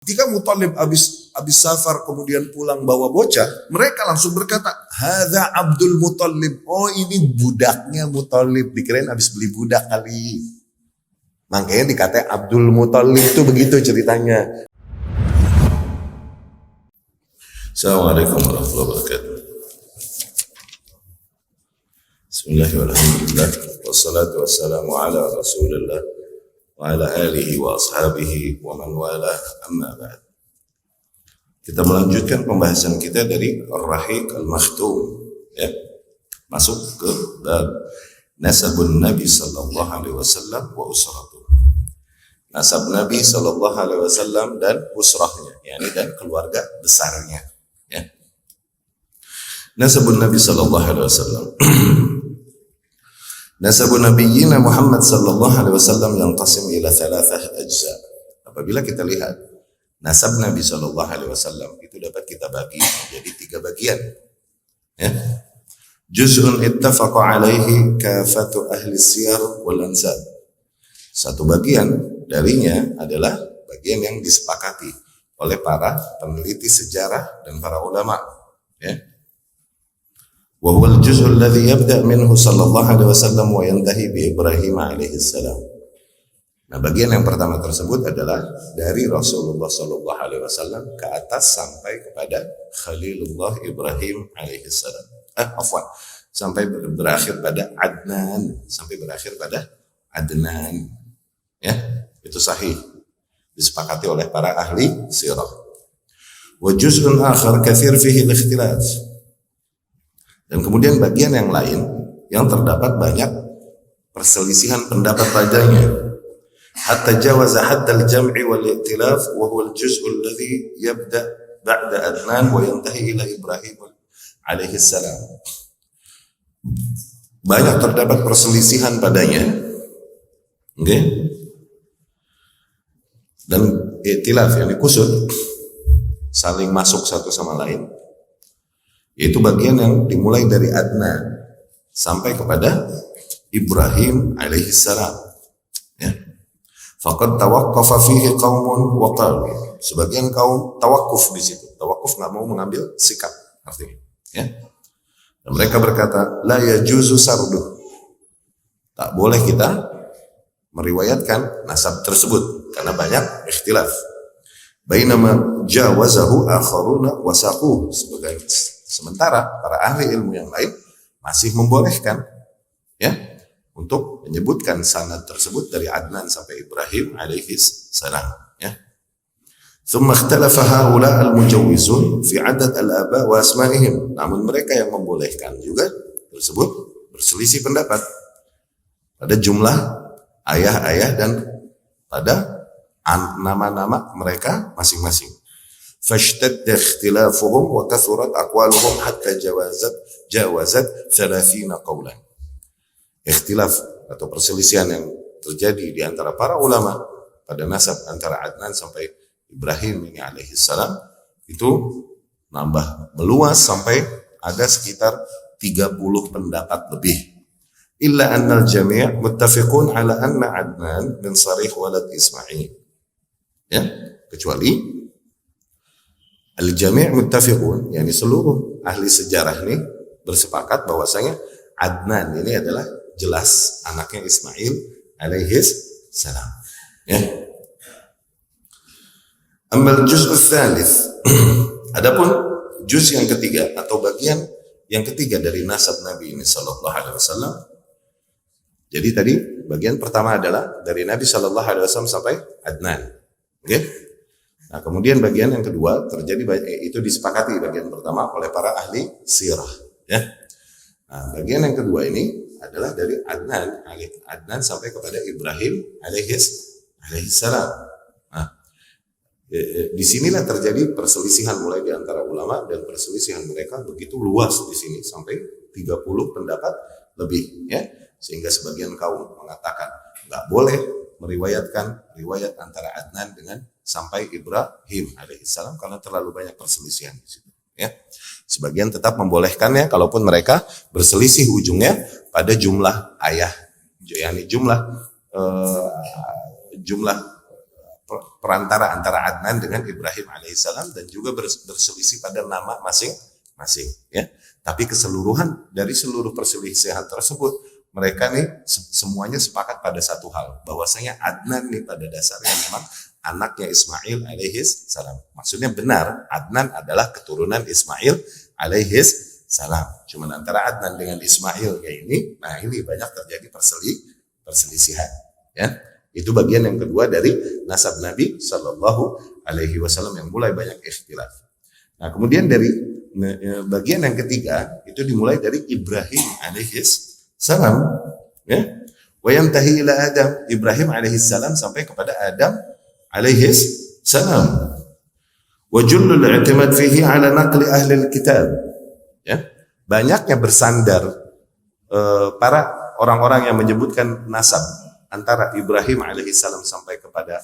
Ketika Muthalib habis safar kemudian pulang bawa bocah, mereka langsung berkata, "Hadza Abdul Muthalib." Oh, ini budaknya Muthalib. Dikirain habis beli budak kali. Makanya dikatain Abdul Muthalib itu begitu ceritanya. Assalamualaikum warahmatullahi wabarakatuh. Bismillahirrahmanirrahim. Wassalatu wassalamu ala Rasulillah wa ala alihi wa ashabihi wa man wala, amma ba'd. Kita melanjutkan pembahasan kita dari Ar-Rahiq Al-Makhtum, ya. Masuk ke bab Nasabun Nabi sallallahu alaihi wasallam wa usratuh. Nasab Nabi sallallahu alaihi wasallam dan usrahnya, yakni dan keluarga besarnya, ya. Nasabun Nabi sallallahu alaihi wasallam. Nasabun Nabiyyina Muhammad sallallahu alaihi wasallam yanqasim ila thalathah ajza. Apabila kita lihat nasab Nabi sallallahu alaihi wasallam itu dapat kita bagi menjadi 3 bagian, ya. Juz'un ittafaqa alaihi kafatu ahli siyar wal ansab. Satu bagian darinya adalah bagian yang disepakati oleh para peneliti sejarah dan para ulama, ya. Wa huwa al-juz' alladhi yabda' minhu sallallahu alaihi wasallam wa yantahi bi Ibrahim alaihi salam. Nah, bagian yang pertama tersebut adalah dari Rasulullah sallallahu alaihi wasallam ke atas sampai kepada Khalilullah Ibrahim alaihi salam. Sampai berakhir pada Adnan, Ya, itu sahih. Disepakati oleh para ahli sirah. Wa juz'un akhar katsir fihi al-ikhtilaf. Dan kemudian bagian yang lain yang terdapat banyak perselisihan pendapat padanya. Hatta jawaza haddal jam'i wal i'tilaf wa huwa al-juz'u alladhi yabda' ba'da Adnan wa yantahi ila Ibrahim alaihi salam. Banyak terdapat perselisihan padanya. Oke? Dan i'tilaf, yakni kusut, saling masuk satu sama lain. Itu bagian yang dimulai dari Adnan sampai kepada Ibrahim alaihi salam, ya. Faqad tawaqqafa fihi qaumun wa qalu. Sebagian kaum tawakuf di situ. Tawakuf enggak mau mengambil sikap artinya, ya. Dan mereka berkata, la yajuzu sarduh. Tak boleh kita meriwayatkan nasab tersebut karena banyak ikhtilaf. Bainama jawazahu akharuna wasaquh. Sementara para ahli ilmu yang lain masih membolehkan, ya, untuk menyebutkan sanad tersebut dari Adnan sampai Ibrahim alaihi salam, ya. Thumma ikhtalafa haula al-mujawwizun fi adad al-aba wa asma'ihim. Namun mereka yang membolehkan juga tersebut berselisih pendapat pada jumlah ayah-ayah dan pada nama-nama mereka masing-masing. Fashtadda ikhtilafuhum wa kathurat aqwaluhum hatta jawazat 30 qawlan. Ikhtilaf atau perselisihan yang terjadi di antara para ulama pada nasab antara Adnan sampai Ibrahim ini alaihi salam itu nambah meluas sampai ada sekitar 30 pendapat lebih. Illa anna al-jami' muttafiqun ala anna Adnan min sarih walad Ismail. Ya, kecuali al-jami' muttafiqun, yakni seluruh ahli sejarah ini bersepakat bahwasanya Adnan ini adalah jelas anaknya Ismail alaihi salam, ya. Amal juz'u tsalits. Adapun juz yang ketiga atau bagian yang ketiga dari nasab Nabi ini sallallahu alaihi wasallam. Jadi tadi bagian pertama adalah dari Nabi sallallahu alaihi wasallam sampai Adnan. Oke? Nah, kemudian bagian yang kedua terjadi itu disepakati bagian pertama oleh para ahli sirah, ya. Nah, bagian yang kedua ini adalah dari Adnan sampai kepada Ibrahim alaihi salam. Nah, disinilah terjadi perselisihan mulai di antara ulama, dan perselisihan mereka begitu luas di sini sampai 30 pendapat lebih, ya. Sehingga sebagian kaum mengatakan nggak boleh meriwayatkan riwayat antara Adnan dengan sampai Ibrahim alaihissalam karena terlalu banyak perselisihan di situ, ya. Sebagian tetap membolehkannya kalaupun mereka berselisih ujungnya pada jumlah ayah, yakni jumlah perantara antara Adnan dengan Ibrahim alaihissalam, dan juga berselisih pada nama masing-masing, ya. Tapi keseluruhan dari seluruh perselisihan tersebut, mereka nih semuanya sepakat pada satu hal, bahwasanya Adnan nih pada dasarnya memang anaknya Ismail alaihissalam. Maksudnya benar, Adnan adalah keturunan Ismail alaihissalam. Cuman antara Adnan dengan Ismail kayak ini, nah ini banyak terjadi perselisihan, ya. Itu bagian yang kedua dari nasab Nabi Shallallahu Alaihi Wasallam yang mulai banyak ikhtilaf. Nah, kemudian dari bagian yang ketiga itu dimulai dari Ibrahim alaihissalam, ya. Wa yantahi ila Adam, Ibrahim alaihissalam sampai kepada Adam alaihissalam. Wa jullul i'timad fihi ala naqli ahli alkitab, ya. Banyaknya bersandar para orang-orang yang menyebutkan nasab antara Ibrahim alaihissalam sampai kepada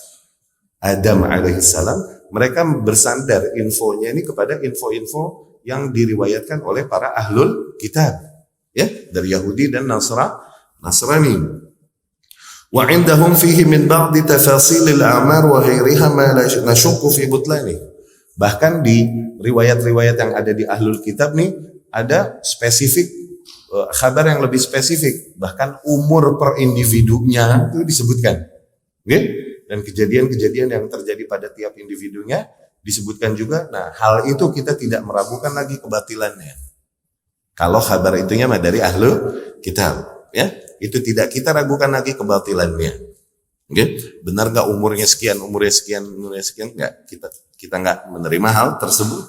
Adam alaihissalam, mereka bersandar infonya ini kepada info-info yang diriwayatkan oleh para ahlul kitab, ya, dari Yahudi dan Nasrani. Wa indahum fihi min ba'di tafasil al-a'mar wa ghairiha ma la nashukku fi butlani. Bahkan di riwayat-riwayat yang ada di ahlul kitab nih ada spesifik kabar yang lebih spesifik, bahkan umur per individunya itu disebutkan, okay? Dan kejadian-kejadian yang terjadi pada tiap individunya disebutkan juga. Nah, hal itu kita tidak meragukan lagi kebatilannya. Kalau kabar itunya dari ahlu kitab, ya, itu tidak kita ragukan lagi kebatilannya. Okay? Benar nggak umurnya sekian, umurnya sekian, nggak, kita nggak menerima hal tersebut,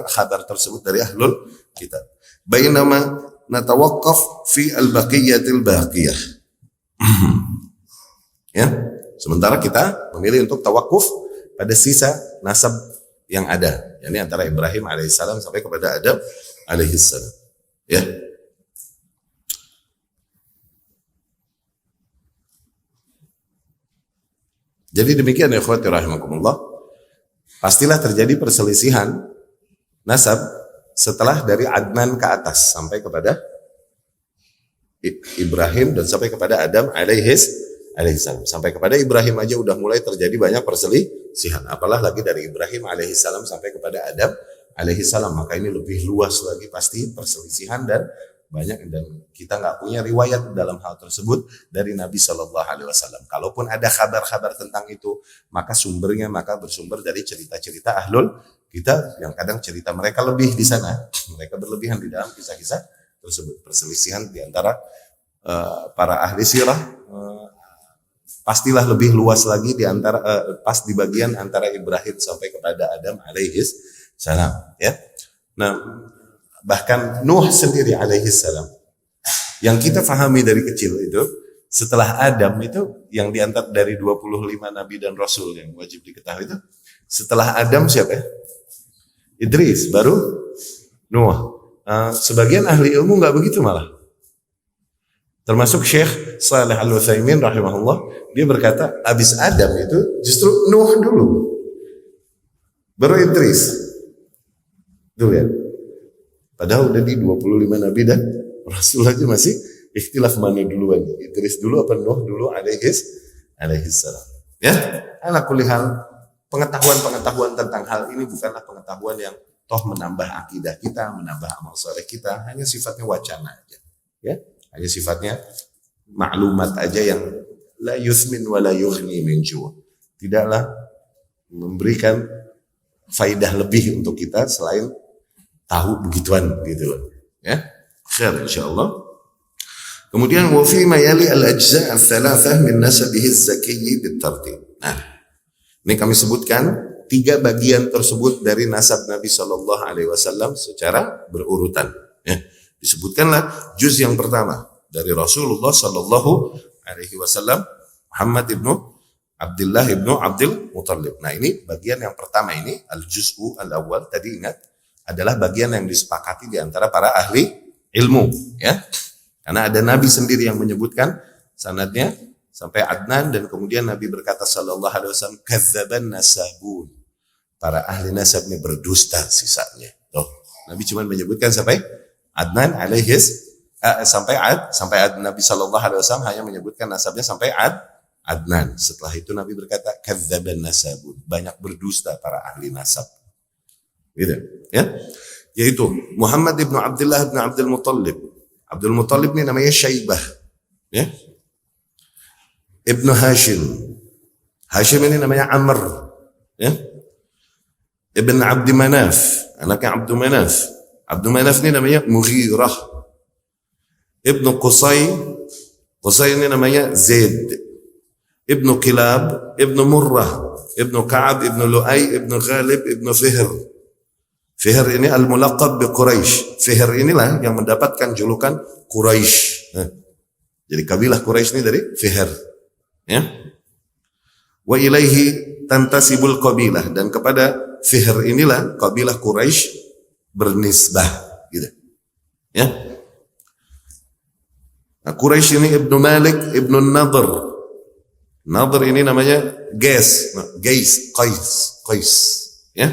kabar tersebut dari ahlul kitab. Bainama natawaqqaf fi al-baqiyatil baqiyah. Ya, sementara kita memilih untuk tawakuf pada sisa nasab yang ada, yakni antara Ibrahim alaihissalam sampai kepada Adam alaihissalam, ya. Jadi demikian ya ikhwati rahimakumullah. Pastilah terjadi perselisihan nasab setelah dari Adnan ke atas sampai kepada Ibrahim dan sampai kepada Adam alaihissalam. Sampai kepada Ibrahim aja udah mulai terjadi banyak perselisihan, apalah lagi dari Ibrahim alaihissalam sampai kepada Adam alaihissalam. Maka ini lebih luas lagi pasti perselisihan dan banyak, dan kita nggak punya riwayat dalam hal tersebut dari Nabi Shallallahu Alaihi Wasallam. Kalaupun ada kabar-kabar tentang itu, maka bersumber dari cerita-cerita ahlul kita yang kadang cerita mereka lebih di sana, mereka berlebihan di dalam kisah-kisah tersebut. Perselisihan di antara para ahli sirah pastilah lebih luas lagi di antara pas di bagian antara Ibrahim sampai kepada Adam alaihissalam, ya. Nah, bahkan Nuh sendiri alaihissalam yang kita fahami dari kecil itu, setelah Adam itu yang diantar dari 25 nabi dan rasul yang wajib diketahui itu, setelah Adam siapa ya? Idris, baru Nuh. Sebagian ahli ilmu nggak begitu malah. Termasuk Syekh Shalih Al-Utsaimin rahimahullah, dia berkata habis Adam itu justru Nuh dulu, baru Idris. Tuh lihat. Padahal udah di 25 nabi dan rasul aja masih ikhtilaf mana duluan. Idris dulu apa Nuh dulu alaihissalam. Ya, ala kulli hal, pengetahuan tentang hal ini bukanlah pengetahuan yang toh menambah akidah kita, menambah amal soleh kita, hanya sifatnya wacana aja. Ya, hanya sifatnya maklumat aja yang la yuthmin wa la yughni min ju'. Tidaklah memberikan faidah lebih untuk kita selain tahu begituan gitu loh, ya. Khair insyaallah. Kemudian wa fi ma yali al-ajza' al-thalathah min nasabihi az-zakiyyi bit-tartib. Nah, ini kami sebutkan 3 bagian tersebut dari nasab Nabi Shallallahu Alaihi Wasallam secara berurutan, ya. Disebutkanlah juz yang pertama dari Rasulullah Shallallahu Alaihi Wasallam, Muhammad ibnu Abdullah ibnu Abdul Muttalib. Nah, ini bagian yang pertama ini, al-juz'u al-awwal, tadi ingat adalah bagian yang disepakati di antara para ahli ilmu, ya. Karena ada Nabi sendiri yang menyebutkan sanadnya sampai Adnan, dan kemudian Nabi berkata sallallahu alaihi wasallam, kadzaban nasabun. Para ahli nasab ini berdusta sisanya. Tuh, Nabi cuma menyebutkan sampai Adnan sampai Nabi sallallahu alaihi wasallam hanya menyebutkan nasabnya sampai Adnan. Setelah itu Nabi berkata, kadzaban nasabun, banyak berdusta para ahli nasab. Gitu, ya. Yaitu Muhammad ibnu Abdullah ibnu Abdul Muttalib. Abdul Muttalib ini namanya Syaibah, ya. Ibnu Hashim. Hashim ini namanya Amr, ya. Ibn Abdi Manaf, anaknya Abdul Manaf. Abdul Manaf ini namanya Mughirah. Ibnu Qusay, Qusay ini namanya Zaid. Ibnu Kilab, Ibnu Murrah, Ibnu Ka'ab, Ibnu Lu'ay, Ibnu Ghalib, Ibnu Fihr. Fihr ini al-mulaqab bi Quraisy. Fihr inilah yang mendapatkan julukan Quraisy. Nah, jadi kabilah Quraisy ini dari Fihr. Ya. Wa ilaihi tantasibul qabilah, dan kepada Fihr inilah kabilah Quraisy bernisbah, gitu. Ya. Nah, Quraisy ini Ibnu Malik, Ibnu Nadhr. Nadhr ini namanya Qais, ya.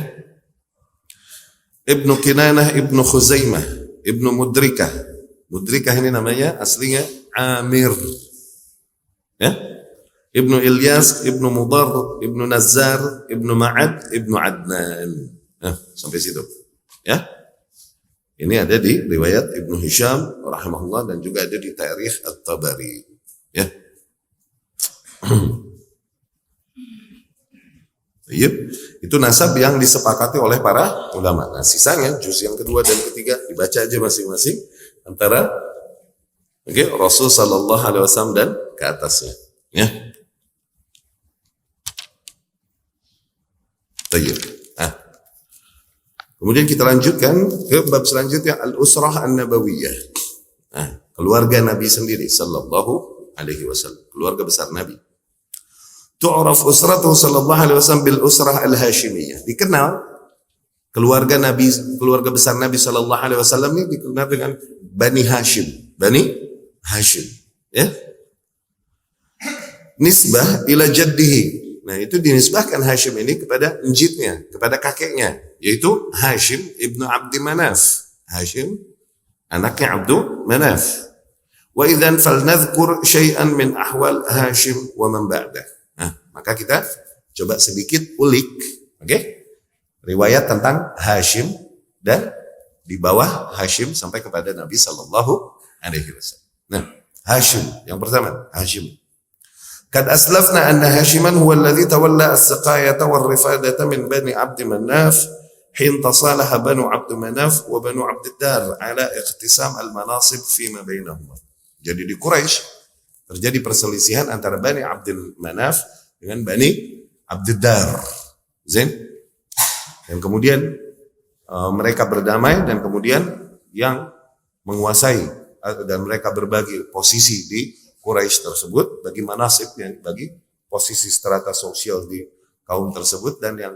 Ibnu Kinanah, Ibnu Khuzaimah, Ibnu Mudrikah. Mudrikah ini namanya aslinya Amir. Ya. Ibnu Ilyas, Ibnu Mudar, Ibnu Nazzar, Ibnu Ma'ad, Ibnu Adnan. Nah, sampai situ. Ya. Ini ada di riwayat Ibnu Hisham rahimahullah, dan juga ada di Tarikh At-Tabari. Ya. Itu nasab yang disepakati oleh para ulama. Nah, sisanya juz yang kedua dan ketiga dibaca aja masing-masing antara Rasul sallallahu alaihi wasallam dan ke atasnya, ya. Nah, kemudian kita lanjutkan ke bab selanjutnya, al-usrah an-nabawiyah. Nah, keluarga Nabi sendiri sallallahu alaihi wasallam, keluarga besar Nabi. Tu'raf usratuhu sallallahu alaihi wasallam bil usrah al-hashimiyah. Dikenal keluarga Nabi, keluarga besar Nabi sallallahu alaihi wasallam ini dikenal dengan Bani Hashim. Bani Hashim, ya. Nisbah ila jaddihi. Nah, itu dinisbahkan Hashim ini kepada njitnya, kepada kakeknya, yaitu Hashim ibnu Abdi Manaf. Hashim anaknya Abdu Manaf. Wa idzan falnadhkur syai'an min ahwal Hashim wa man ba'dah. Nah, maka kita coba sedikit ulik, riwayat tentang Hashim dan di bawah Hashim sampai kepada Nabi sallallahu alaihi wasallam. Nah, Hashim yang pertama, Hashim. Kad aslafna anna Hashiman huwa alladhi tawalla as-siqayata war-rifadata min Bani Abd Manaf hin tasalaha Banu Abd Manaf wa Banu Abd Dar ala ikhtisam al-manasib fima bainahuma. Jadi di Quraisy terjadi perselisihan antara Bani Abdul Manaf dengan Bani Abd Dar. Zain. Dan kemudian mereka berdamai, dan kemudian yang menguasai dan mereka berbagi posisi di Quraisy tersebut bagi manasib, yang bagi posisi strata sosial di kaum tersebut, dan yang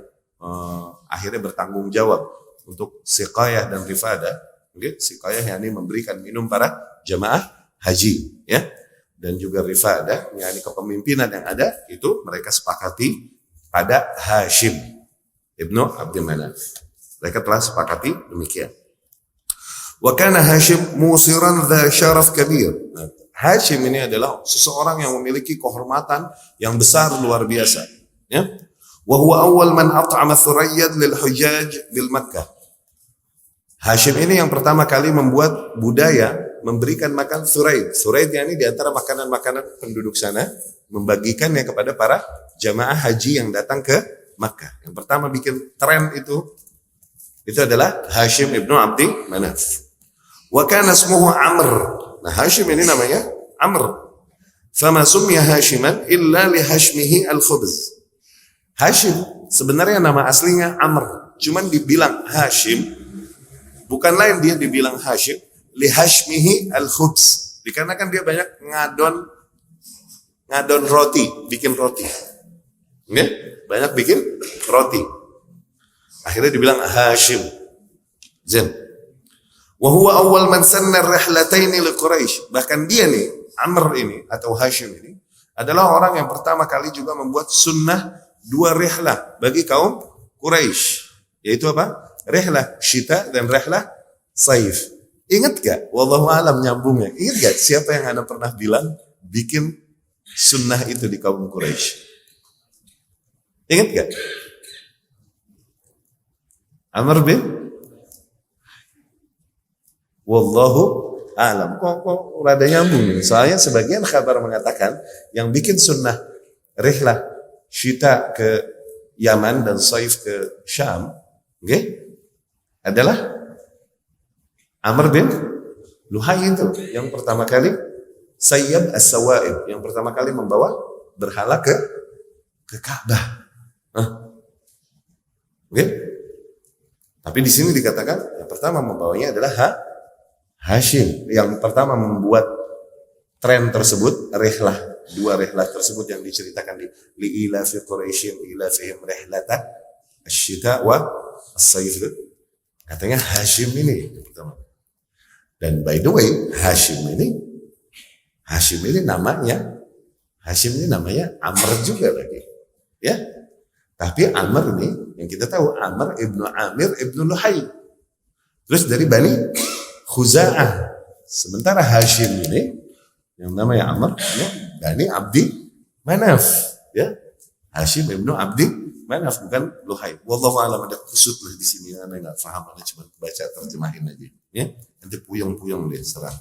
akhirnya bertanggung jawab untuk siqayah dan rifadah. Siqayah yakni memberikan minum para jamaah haji, ya. Dan juga rifadah, yakni kepemimpinan yang ada, itu mereka sepakati pada Hashim ibnu Abdi Manaf. Mereka telah sepakati demikian. Wa kana Hashim musiran dha syaraf kabir. Nah, Hashim ini adalah seseorang yang memiliki kehormatan yang besar luar biasa, ya. Wa huwa awwal man at'ama thurayyad lil hujjaj bil Makkah. Hashim ini yang pertama kali membuat budaya memberikan makan suraid. Suraid ini di antara makanan-makanan penduduk sana, membagikannya kepada para jamaah haji yang datang ke Makkah. Yang pertama bikin tren itu adalah Hashim ibnu Abdi Manaf. Wa kana ismuhu Amr. Nah, Hashim ini namanya Amr. Fama summiya Hashiman illa li hashmihi al-khubz. Hashim sebenarnya nama aslinya Amr, cuman dibilang Hashim bukan lain, dia dibilang Hashim li hashmihi al-khubz, dikarenakan dia banyak ngadon roti, bikin roti, ya? Banyak bikin roti, akhirnya dibilang Hashim. Zain. Wa huwa awwal man sanna ar-rihlataini li Quraisy. Bahkan dia nih, Amr ini atau Hashim ini adalah orang yang pertama kali juga membuat sunnah 2 rihlah bagi kaum Quraisy, yaitu apa? Rihlah syita dan rihlah saif. Ingat gak? Wallahu alam nyambungnya. Ingat gak siapa yang Anda pernah bilang bikin sunnah itu di kaum Quraisy? Ingat gak? Amr bin? Wallahu a'lam. Kok rada nyambung nih. Soalnya sebagian khabar mengatakan yang bikin sunnah rihlah syita ke Yaman dan saif ke Syam, adalah Amr bin Luhai itu yang pertama kali Sayyab as-Sawaib, yang pertama kali membawa berhala ke Ka'bah. Tapi di sini dikatakan yang pertama membawanya adalah Hashim, yang pertama membuat tren tersebut, dua rihlah tersebut yang diceritakan di li'ila fi Quraisyin ila fihim rihlata asyita wa as-sayf. Katanya Hashim ini pertama. Dan by the way, Hashim ini namanya Amr juga lagi. Ya. Tapi Amr ini yang kita tahu Amr ibnu Amir ibnu Luhai. Terus dari Bani Khuza'ah. Sementara Hashim ini yang namanya Amr, ya, Bani Abdi Manaf, ya. Hashim ibnu Abdi Manaf, bukan Luhai. Wallahu a'lam, ada kusut lah di sini, ana enggak paham, ana cuma baca terjemahin aja, ya. Nanti puyeng-puyeng deh serang.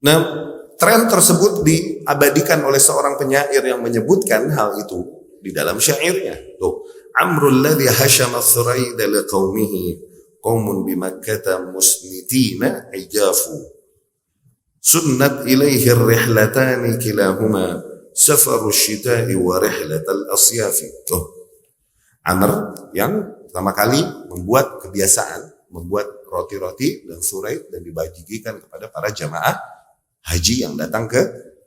Nah, tren tersebut diabadikan oleh seorang penyair yang menyebutkan hal itu di dalam syairnya. Tuh, Amrul ladzi hashama thuraida liqaumihi qaumun bi Makkah musnitina ijafu. Sunnat ilaihi ar-rihlatani kilahuma safaru syita'i wa rihlatal asyafi. Tuh, Amr yang pertama kali membuat kebiasaan membuat roti-roti dan surai dan dibagikan kepada para jamaah haji yang datang ke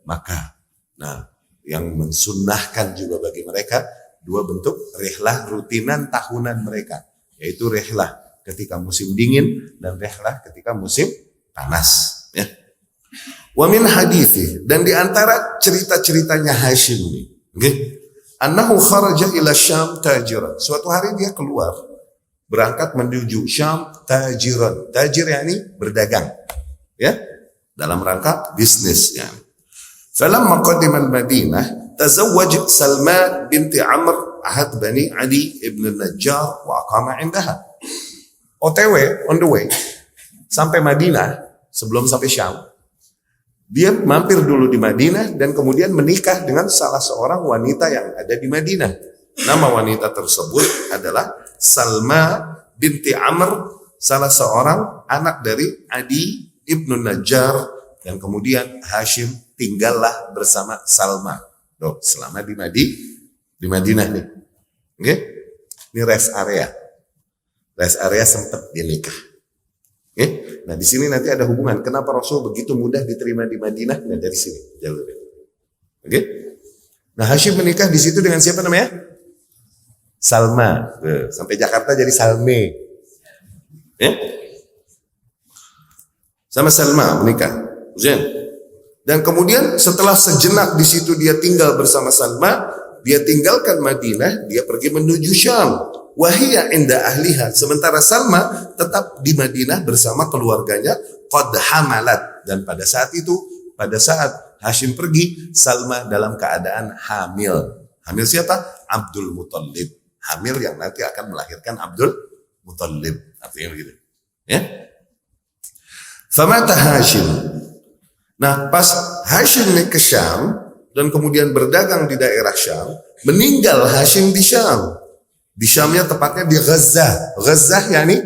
Makkah. Nah, yang mensunnahkan juga bagi mereka dua bentuk rihlah rutinan tahunan mereka, yaitu rihlah ketika musim dingin dan rihlah ketika musim panas. Ya. Wa min hadithi, dan di antara cerita-ceritanya Hashim ini, annahu kharaja ila Syam tajiran. Suatu hari dia keluar berangkat menuju Syam tajiran. Tajir yakni berdagang, ya, dalam rangka bisnis, ya. Falamma qadima al-Madinah tazawwaj Salma binti Amr ahad Bani Ali ibn Najjar wa aqama indaha. OTW, on the way sampai Madinah, sebelum sampai Syam, dia mampir dulu di Madinah dan kemudian menikah dengan salah seorang wanita yang ada di Madinah. Nama wanita tersebut adalah Salma binti Amr, salah seorang anak dari Adi ibnu Najjar, dan kemudian Hashim tinggallah bersama Salma. Loh, selama di Madinah nih. Oke? Ini rest area. Rest area sempat dia nikah. Oke? Nah, di sini nanti ada hubungan kenapa Rasul begitu mudah diterima di Madinah. Nah, dari sini jalurnya. Oke? Nah, Hashim menikah di situ dengan siapa namanya? Salma. Sampai Jakarta jadi Salme. Ya? Sama Salma menikah. Dan kemudian setelah sejenak di situ dia tinggal bersama Salma, dia tinggalkan Madinah, dia pergi menuju Syam. Wahia inda ahliha, sementara Salma tetap di Madinah bersama keluarganya. Qad hamalat, dan pada saat itu, pada saat Hashim pergi, Salma dalam keadaan hamil. Hamil siapa? Abdul Muthalib. Hamil yang nanti akan melahirkan Abdul Muthalib. Artinya begitu. Ya. Famata Hashim. Nah, pas Hashim naik ke Syam dan kemudian berdagang di daerah Syam, meninggal Hashim di Syam. Di Syamnya tepatnya di Gaza. Gaza yakni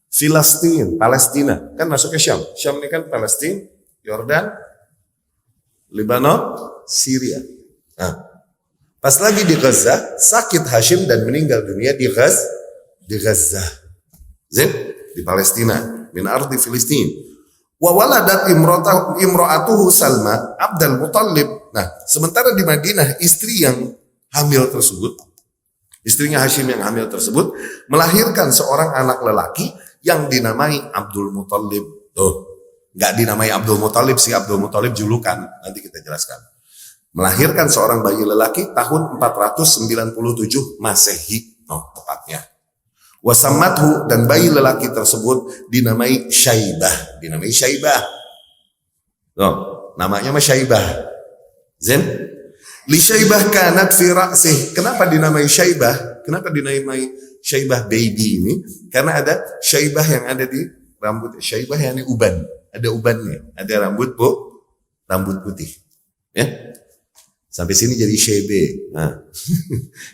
Filistin, Palestina. Kan masuk ke Syam. Syam ini kan Palestina, Yordan, Lebanon, Syria. Nah, pas lagi di Gaza, sakit Hashim dan meninggal dunia di Gaza. Di Palestina, min ardi Filistin. Wa waladat imra'atuhu Salma Abdul Muthalib. Nah, sementara di Madinah istri yang hamil tersebut, istrinya Hashim yang hamil tersebut melahirkan seorang anak lelaki yang dinamai Abdul Muthalib. Tuh, enggak dinamai Abdul Muthalib sih, Abdul Muthalib julukan, nanti kita jelaskan. Melahirkan seorang bayi lelaki tahun 497 Masehi, tepatnya. Wasammathu, dan bayi lelaki tersebut dinamai Syaibah. Dinamai Syaibah. Oh, namanya mah Syaibah. Zen. Li Syaibah kanat fi ra'sih. Kenapa dinamai Syaibah? Kenapa dinamai Syaibah baby ini? Karena ada Syaibah yang ada di rambut. Syaibah yang ini uban. Ada ubannya. Ada rambut putih. Ya. Sampai sini jadi Syaibe. Nah.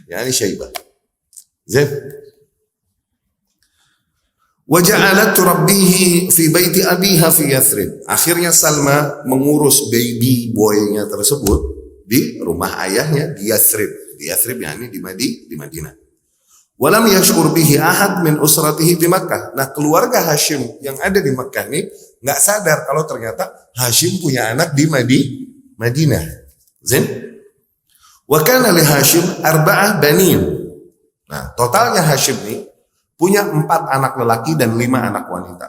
Ya, ini Syaibah. Zen. Waja'alat turabbihi fi baiti abiha fi Yathrib. Akhirnya Salma mengurus baby boy-nya tersebut di rumah ayahnya di Yathrib. Di Yathrib yakni di Madinah. Walam yash'ur bihi ahad min usratihi di Makkah. Nah, keluarga Hashim yang ada di Makkah ini enggak sadar kalau ternyata Hashim punya anak di Madinah. Zin? Wa kana li Hashim arba'ah banin. Nah, totalnya Hashim ini punya 4 anak lelaki dan 5 anak wanita.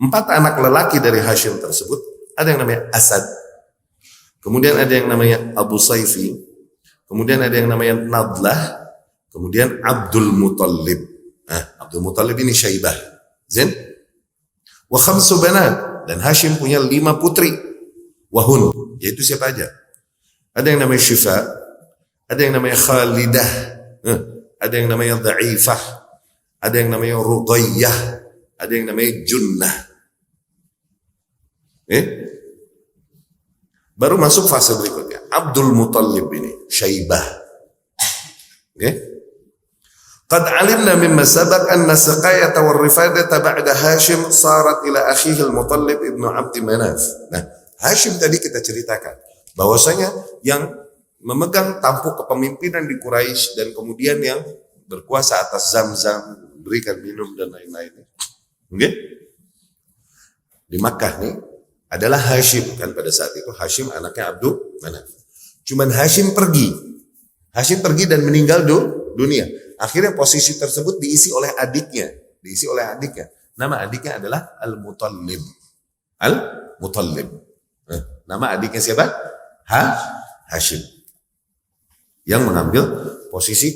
4 anak lelaki dari Hashim tersebut, ada yang namanya Asad, kemudian ada yang namanya Abu Saifi, kemudian ada yang namanya Nadlah, kemudian Abdul Muttalib. Nah, Abdul Muttalib ini Syaibah. Zin? Wa 5 banat, dan Hashim punya 5 putri. Wahun, yaitu siapa aja? Ada yang namanya Syifa, ada yang namanya Khalidah, ada yang namanya Dha'ifah, ada yang namanya Ruqayyah, ada yang namanya Junnah. Baru masuk fase berikutnya. Abdul Muttalib ini, Syaibah. Qad alimna mimma sabaq anna saqayata wal rifadata ba'da Hashim sarat ila akhihi al-Muttalib ibnu Abdi Manaf. Nah, Hashim tadi kita ceritakan bahwasanya yang memegang tampuk kepemimpinan di Quraisy dan kemudian yang berkuasa atas Zamzam, berikan minum dan lain-lain. Di Makkah nih adalah Hashim, kan pada saat itu Hashim anaknya Abdul Manaf. Cuman Hashim pergi dan meninggal dunia. Akhirnya posisi tersebut diisi oleh adiknya. Nama adiknya adalah Al-Muttalib. Nama adiknya siapa? Hashim. Yang mengambil posisi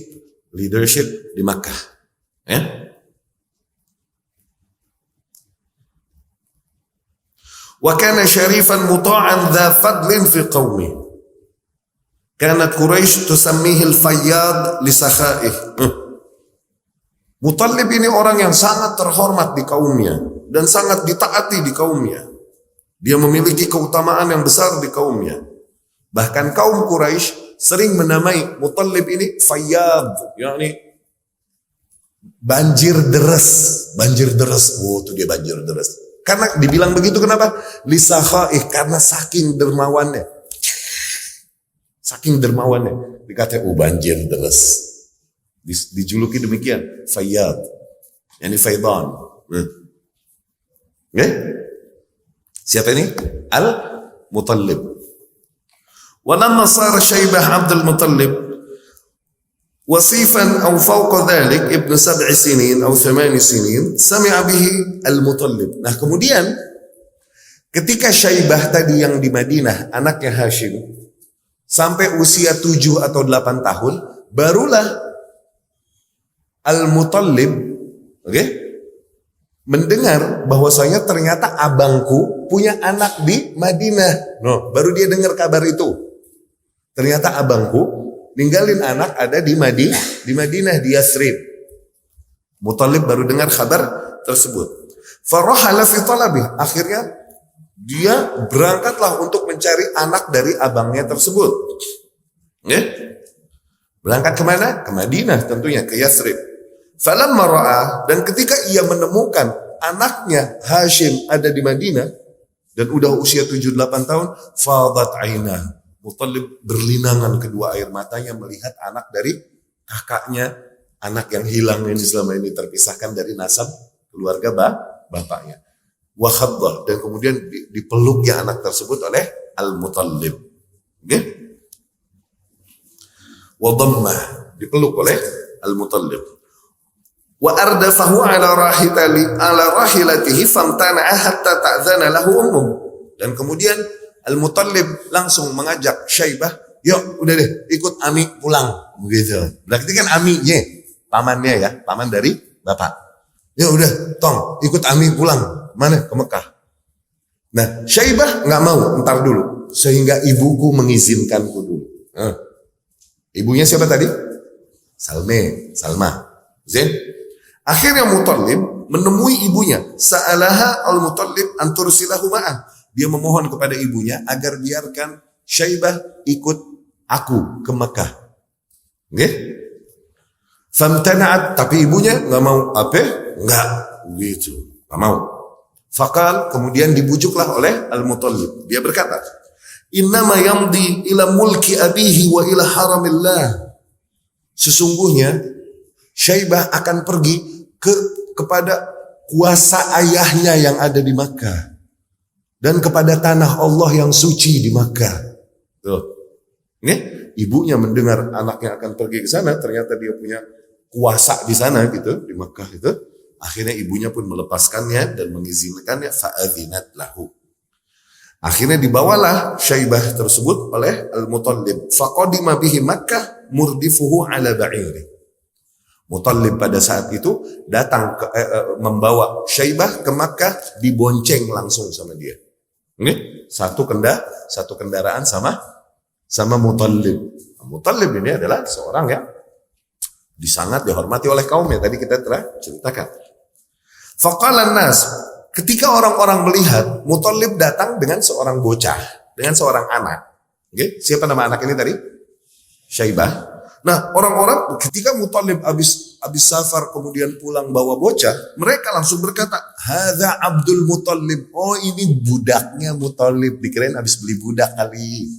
leadership di Makkah. Wa kana syarifan muta'an dha fadlin fi qaumi. Kanat Quraisy tusammihi al-fayyad li sakhaih. Muttalib ini orang yang sangat terhormat di kaumnya dan sangat ditaati di kaumnya. Dia memiliki keutamaan yang besar di kaumnya. Bahkan kaum Quraisy sering menamai Muttalib ini fayyad, yakni banjir deres. Oh, itu dia banjir deres. Karena dibilang begitu kenapa? Lisakhaih, karena saking dermawannya. Dikatakan banjir deres. Dijuluki demikian, fayyad. Yani faidan. Siapa ini? Al-Muttalib. Walamma sara Syaibah Abdul Muttalib wasifan aw fawqa dhalik ibnu 7 sinin aw 8 sinin sami'a bihi Al-Muttalib. Nah, kemudian ketika Syaibah tadi yang di Madinah anaknya Hashim sampai usia 7 atau 8 tahun, barulah Al-Muttalib mendengar bahwasanya ternyata abangku punya anak di Madinah. Baru dia dengar kabar itu. Ternyata abangku ninggalin anak ada di Madinah, di Yathrib. Muttalib baru dengar kabar tersebut. Farahala fi talabi. Akhirnya dia berangkatlah untuk mencari anak dari abangnya tersebut. Berangkat kemana? Ke Madinah tentunya, ke Yathrib. Falamma ra'a, dan ketika ia menemukan anaknya Hashim ada di Madinah dan udah usia 7-8 tahun, fadat ainah. Muttalib berlinangan kedua air matanya melihat anak dari kakaknya, anak yang hilang ini selama ini terpisahkan dari nasab keluarga bapaknya. Wa khaddah, dan kemudian dipeluknya anak tersebut oleh Al-Muttalib. Wa dhammah, dipeluk oleh Al-Muttalib. Wa ardafahu ala rahilatihi famtana'a hatta ta'zana lahu ummuh. Dan kemudian Al-Muttalib langsung mengajak Syaibah, yuk udah deh ikut Ami pulang, begitu. Berarti kan Aminya, pamannya ya, paman dari bapak. Ya udah, tong ikut Ami pulang. Mana? Ke Mekah. Nah, Syaibah nggak mau, entar dulu. Sehingga ibuku mengizinkanku dulu. Ibunya siapa tadi? Salma. Zain. Akhirnya Muttalib menemui ibunya. Sa'alaha al-Muttalib antursilahu ma'ah. Dia memohon kepada ibunya agar biarkan Syaibah ikut aku ke Mekah. Nggih? Famtana'at, tapi ibunya nggak mau. Apa? Nggak gitu, nggak mau. Fakal, kemudian dibujuklah oleh Al-Muttalib. Dia berkata, innama yamdi ila mulki abihi wa ila haramillah. Sesungguhnya Syaibah akan pergi kepada kuasa ayahnya yang ada di Makkah dan kepada tanah Allah yang suci di Makkah. Tuh. Nih, ibunya mendengar anaknya akan pergi ke sana, ternyata dia punya kuasa di sana gitu, di Makkah itu. Akhirnya ibunya pun melepaskannya dan mengizinkannya, fa'adzinat lahu. Akhirnya dibawalah Syaibah tersebut oleh Al-Muttalib. Faqadima bihi Makkah murdifuhu ala ba'iri. Muttalib pada saat itu datang membawa Syaibah ke Makkah, dibonceng langsung sama dia. Ini satu kendaraan sama Muttalib. Muttalib ini adalah seorang yang sangat dihormati oleh kaumnya. Tadi kita telah ceritakan. Faqalan nas, ketika orang-orang melihat Muttalib datang dengan seorang bocah, dengan seorang anak. Okay? Siapa nama anak ini tadi? Syaibah. Nah, orang-orang ketika Muttalib habis safar kemudian pulang bawa bocah, mereka langsung berkata, "Hadza Abdul Muttalib." Oh, ini budaknya Muttalib. Dikirain habis beli budak kali.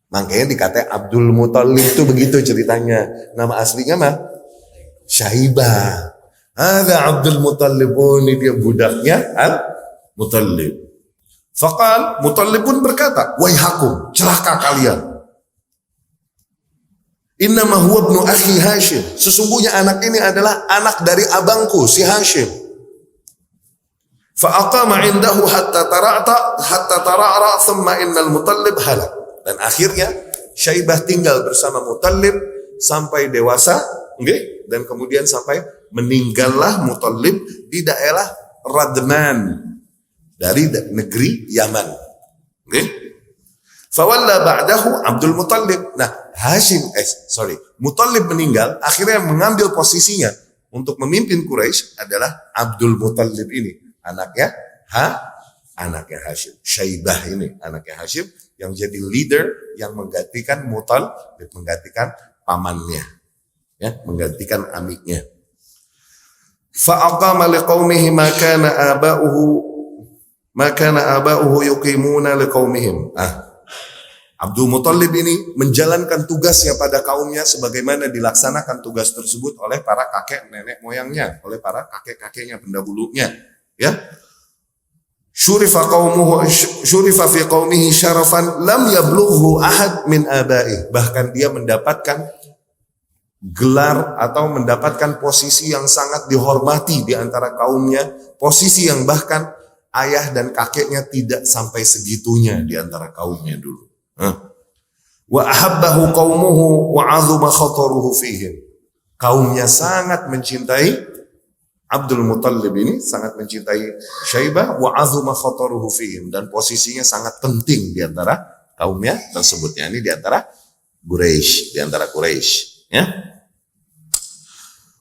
Makanya dikatain Abdul Muttalib itu begitu ceritanya. Nama aslinya mah Syaibah. Ada Abdul Muttalib, oh ini dia budaknya Al-Muttalib. Faqal, Muttalib pun berkata, waihakum, celaka kalian. Innama huwa ibnu akhi Hashim. Sesungguhnya anak ini adalah anak dari abangku si Hashim. Fa'aqama indahu hatta tara'ra thumma innal Muttalib halak. Dan akhirnya Syaibah tinggal bersama Muttalib sampai dewasa, okay? Dan kemudian sampai meninggallah Muttalib di daerah Radman dari negeri Yaman. Okay? Fawalla ba'dahu Abdul Muttalib. Nah, Muttalib meninggal, akhirnya mengambil posisinya untuk memimpin Quraisy adalah Abdul Muttalib ini, anaknya Hashim. Syaibah ini anaknya Hashim yang jadi leader yang menggantikan Muttalib, menggantikan pamannya, ya, menggantikan amiknya. Fa'aqama liqaumihi ma kana aba'uhu yuqimuna liqaumihim. Abdul Muttalib ini menjalankan tugasnya pada kaumnya sebagaimana dilaksanakan tugas tersebut oleh para kakek nenek moyangnya, oleh para kakek-kakeknya pendahulunya, ya. Syurifa fi qaumihi syarafan lam yablughu ahad min abaih. Bahkan dia mendapatkan gelar atau mendapatkan posisi yang sangat dihormati di antara kaumnya, posisi yang bahkan ayah dan kakeknya tidak sampai segitunya di antara kaumnya dulu. Wa ahabbahu qaumuhu wa 'azuma khataruhu fihim. Kaumnya sangat mencintai Abdul Muttalib ini, sangat mencintai Syaibah, wa 'azuma khataruhu fihim, dan posisinya sangat penting di antara kaumnya tersebutnya. Ini di antara Quraisy, ya.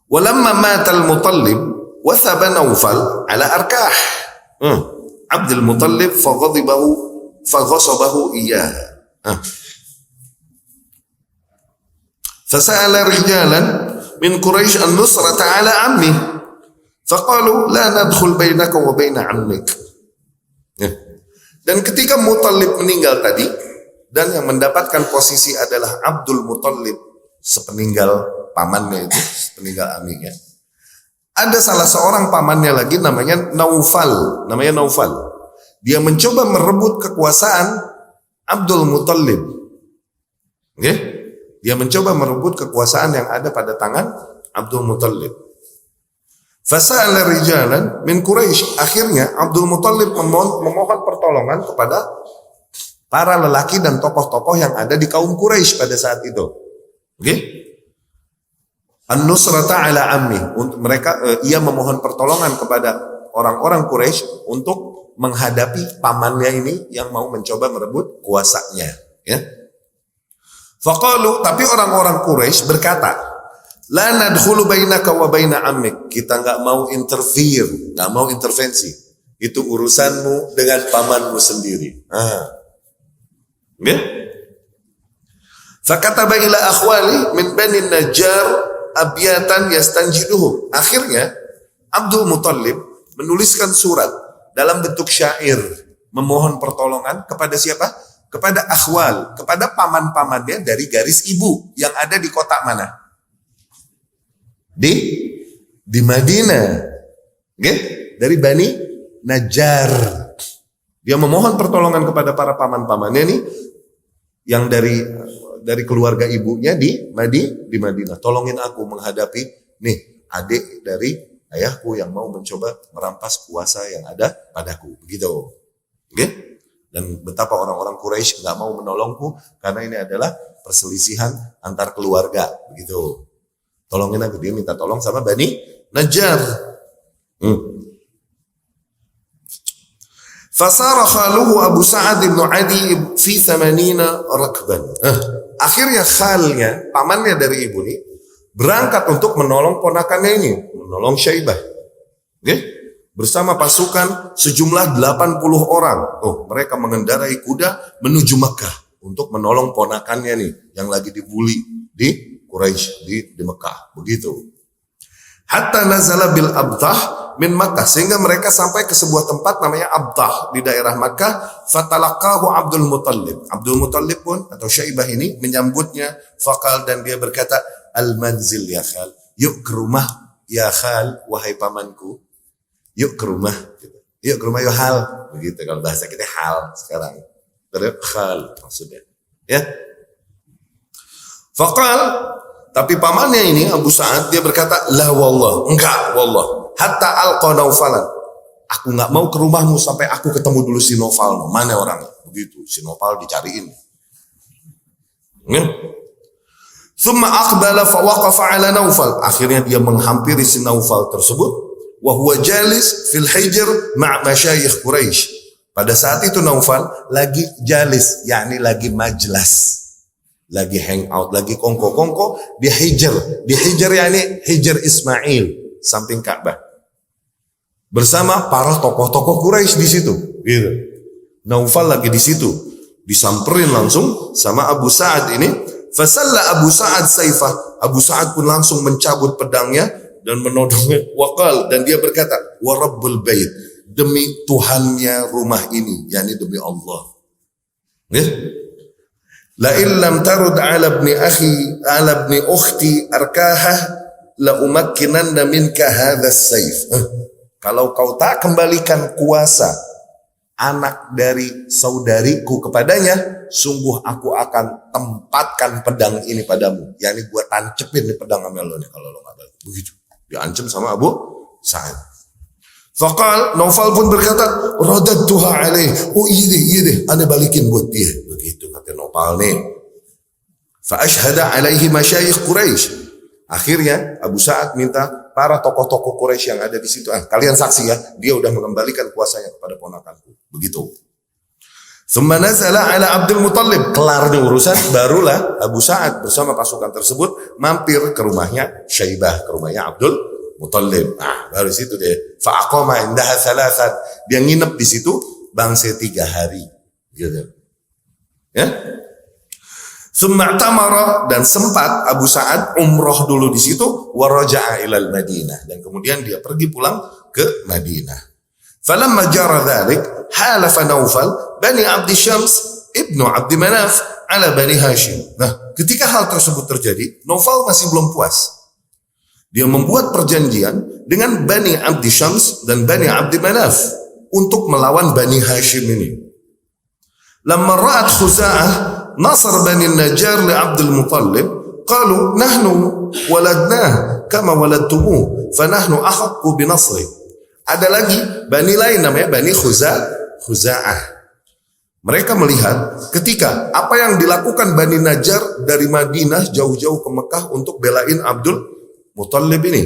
Walamma matal Muttalib wathaba Naufal ala arkah. Abdul Muttalib faghasabahu iyyaha. Fasa'ala rijalan min Quraisy an-nusrata ala ammi. Faqalu la nadkhul bainaka wa baina ammik. Dan ketika Muttalib meninggal tadi, dan yang mendapatkan posisi adalah Abdul Muttalib sepeninggal pamannya itu, sepeninggal amiknya. Ada salah seorang pamannya lagi namanya Naufal. Dia mencoba merebut kekuasaan Abdul Muttalib. Okay? Dia mencoba merebut kekuasaan yang ada pada tangan Abdul Muttalib. Fasa'ala rijalan min Quraisy. Akhirnya Abdul Muttalib memohon pertolongan kepada para lelaki dan tokoh-tokoh yang ada di kaum Quraisy pada saat itu. Okay? an-nusrata ala ammi, untuk mereka ia memohon pertolongan kepada orang-orang Quraisy untuk menghadapi pamannya ini yang mau mencoba merebut kuasanya, ya. Faqalu, tapi orang-orang Quraisy berkata, la nadkhulu bainaka wa baina ammik, kita nggak mau interfere, nggak mau intervensi, itu urusanmu dengan pamanmu sendiri. Ya? Fakataba ila akhwali min bani Najjar abyatan yastanjiduhum. Akhirnya Abdul Muthalib menuliskan surat dalam bentuk syair memohon pertolongan kepada siapa? Kepada akhwal, kepada paman-pamannya dari garis ibu yang ada di kota mana? Di Madinah. Okay? Dari Bani Najjar. Dia memohon pertolongan kepada para paman-pamannya nih yang dari keluarga ibunya di Madinah. Tolongin aku menghadapi nih adik dari ayahku yang mau mencoba merampas kuasa yang ada padaku. Begitu. Oke? Okay? Dan betapa orang-orang Quraisy nggak mau menolongku karena ini adalah perselisihan antar keluarga. Begitu. Tolongin aku. Dia minta tolong sama Bani Najjar. Fasara khaluhu Abu Sa'ad ibn Adi fi 80 rakban. Akhirnya khalnya, pamannya dari ibu ini, berangkat untuk menolong ponakannya ini, menolong Syaibah. Okay? Bersama pasukan sejumlah 80 orang. Mereka mengendarai kuda menuju Mekah untuk menolong ponakannya nih yang lagi dibully di Quraisy di Mekah. Begitu. Hatta nazala bil Abtah min Makkah, sehingga mereka sampai ke sebuah tempat namanya Abtah di daerah Makkah. Fatalaqahu Abdul Muthalib. Abdul Muthalib pun atau Syaibah ini menyambutnya. Faqal, dan dia berkata, al manzil ya khal, yuk ke rumah ya khal, wahai pamanku. Yuk ke rumah, yuk ke rumah ya hal, begitu kalau bahasa kita hal sekarang. Terus khal maksudnya, ya. Faqal, tapi pamannya ini Abu Sa'ad dia berkata, la wallah, enggak wallah, hatta alqa Naufalan, aku enggak mau ke rumahmu sampai aku ketemu dulu si Naufal. Mana orangnya? Begitu, si Naufal dicariin. Thumma aqbala fa waqafa ala Naufal, akhirnya dia menghampiri si Naufal tersebut. Wa huwa jalis fil hijr ma' masyayikh Quraisy. Pada saat itu Naufal lagi jalis, yakni lagi majlas, lagi hangout, lagi kongko-kongko di hijr. Di hijr yakni hijr Ismail, samping Ka'bah. Bersama para tokoh-tokoh Quraisy di situ, gitu. Naufal lagi di situ, disamperin langsung sama Abu Sa'ad ini. Fasalla Abu Sa'ad saifah. Abu Sa'ad pun langsung mencabut pedangnya dan menodongnya. Waqal, dan dia berkata, wa rabbul bait, demi Tuhannya rumah ini, yakni demi Allah. Ya? La illam tarud ala ibni akhi ala ibni ukhti arkahah la umakkinanna minka hadzas saif. Kalau kau tak kembalikan kuasa anak dari saudariku kepadanya, sungguh aku akan tempatkan pedang ini padamu. Yakni gua tancepin nih pedang sama lo nih kalau lo enggak balik. Begitu. Diancam sama Abu Sa'ad. Faqal, Naufal pun berkata, radadtuha alaih. Oh iya deh, ana balikin buat dia. Begitu kata Naufal nih. Fa ashhada alaihi masyayikh Quraisy. Akhirnya Abu Sa'ad minta para tokoh-tokoh Quraisy yang ada di situ, kalian saksi ya, dia udah mengembalikan kuasanya kepada ponakanku. Begitu. Tsumma nazala ala Abdul Muthalib. Kelar di urusan, barulah Abu Sa'ad bersama pasukan tersebut mampir ke rumahnya Syaibah, ke rumahnya Abdul Muthalib. Baru situ deh. Fa aqama indaha thalathat. Dia nginep di situ bangsa 3 hari. Gitu. Ya. Tsumma tamara, dan sempat Abu Sa'ad umroh dulu di situ, wa raja'a ilal Madinah, dan kemudian dia pergi pulang ke Madinah. Falamma jara dzalik halafa Naufal bani Abdi Syams ibnu Abdi Manaf ala bani Hashim. Nah, ketika hal tersebut terjadi, Naufal masih belum puas. Dia membuat perjanjian dengan Bani Abdi Syams dan Bani Abdi Manaf untuk melawan Bani Hashim ini. Lamma ra'at Khuza'ah nasar Bani Najjar li Abdul Muthalib, qalu nahnu waladnah kama waladtumuh fa nahnu ahaqqu bi nasri. Ada lagi Bani lain namanya Bani Khuza'ah. Mereka melihat ketika apa yang dilakukan Bani Najjar dari Madinah jauh-jauh ke Mekah untuk belain Abdul Muttalib ini.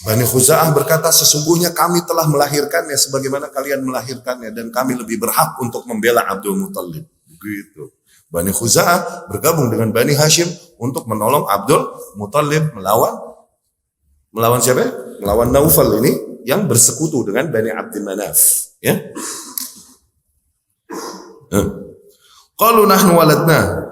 Bani Khuza'ah berkata, sesungguhnya kami telah melahirkannya sebagaimana kalian melahirkannya dan kami lebih berhak untuk membela Abdul Muttalib. Begitu. Bani Khuza'ah bergabung dengan Bani Hashim untuk menolong Abdul Muttalib melawan siapa? Melawan Naufal ini yang bersekutu dengan Bani Abdi Manaf. Ya. Qalu nahnu waladna.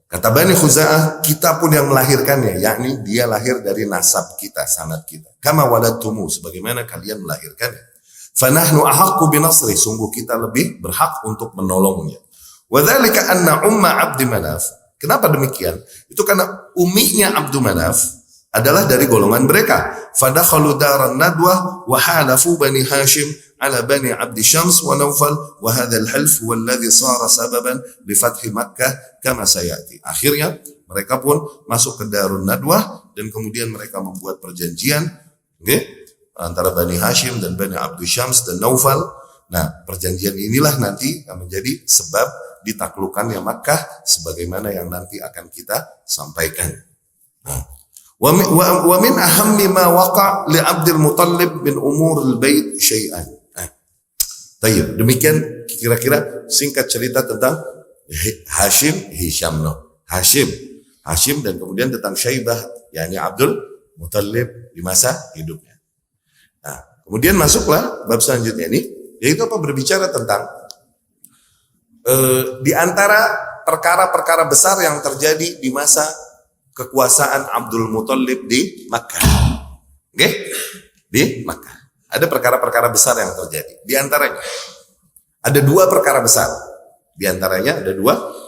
Kata Bani Khuza'ah, kita pun yang melahirkannya, yakni dia lahir dari nasab kita, sanad kita. Kama waladtumu, sebagaimana kalian melahirkannya. Fanahnu ahaqqu binasri, sungguh kita lebih berhak untuk menolongnya. Wa dzalika anna umma Abdi Manaf. Kenapa demikian? Itu karena uminya Abdu Manaf adalah dari golongan mereka. Fadakhalu daran nadwah wa halafu Bani Hashim ala Bani Abdi Syams wa Naufal wa hadzal half huwa alladhi sara sababan li fathi Makkah kama sayati. Akhirnya mereka pun masuk ke Darun Nadwah dan kemudian mereka membuat perjanjian, antara Bani Hashim dan Bani Abdi Syams dan Naufal. Nah, perjanjian inilah nanti akan menjadi sebab ditaklukkannya Makkah sebagaimana yang nanti akan kita sampaikan. Wa min ahammi ma waqa li Abdul Muttalib min umur al-bait syai'an. Tayyib, demikian kira-kira singkat cerita tentang Hashim dan kemudian tentang Syaibah, yakni Abdul Muttalib di masa hidupnya. Nah, kemudian masuklah bab selanjutnya ini, yaitu apa? Berbicara tentang di antara perkara-perkara besar yang terjadi di masa kekuasaan Abdul Muttalib di Makkah. Oke? Di Makkah. Ada perkara-perkara besar yang terjadi. Di antaranya ada dua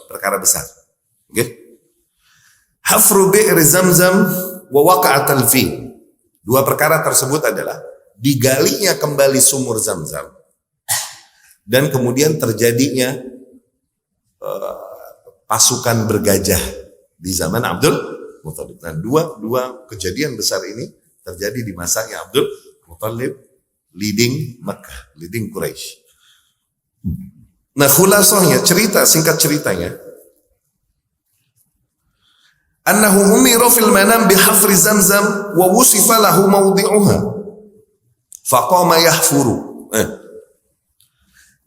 perkara besar. Oke? Hafru bi'r Zamzam wa waqa'atal fi. Dua perkara tersebut adalah digalinya kembali sumur Zamzam dan kemudian terjadinya pasukan bergajah di zaman Abdul Muttalib. Nah, dua kejadian besar ini terjadi di masanya Abdul Muttalib leading Makkah, leading Quraisy. Nah, khulasahnya, singkat ceritanya, annahu umira fil manam bihafri Zamzam wa wusifa lahu mawdi'uha faqama yahfuru.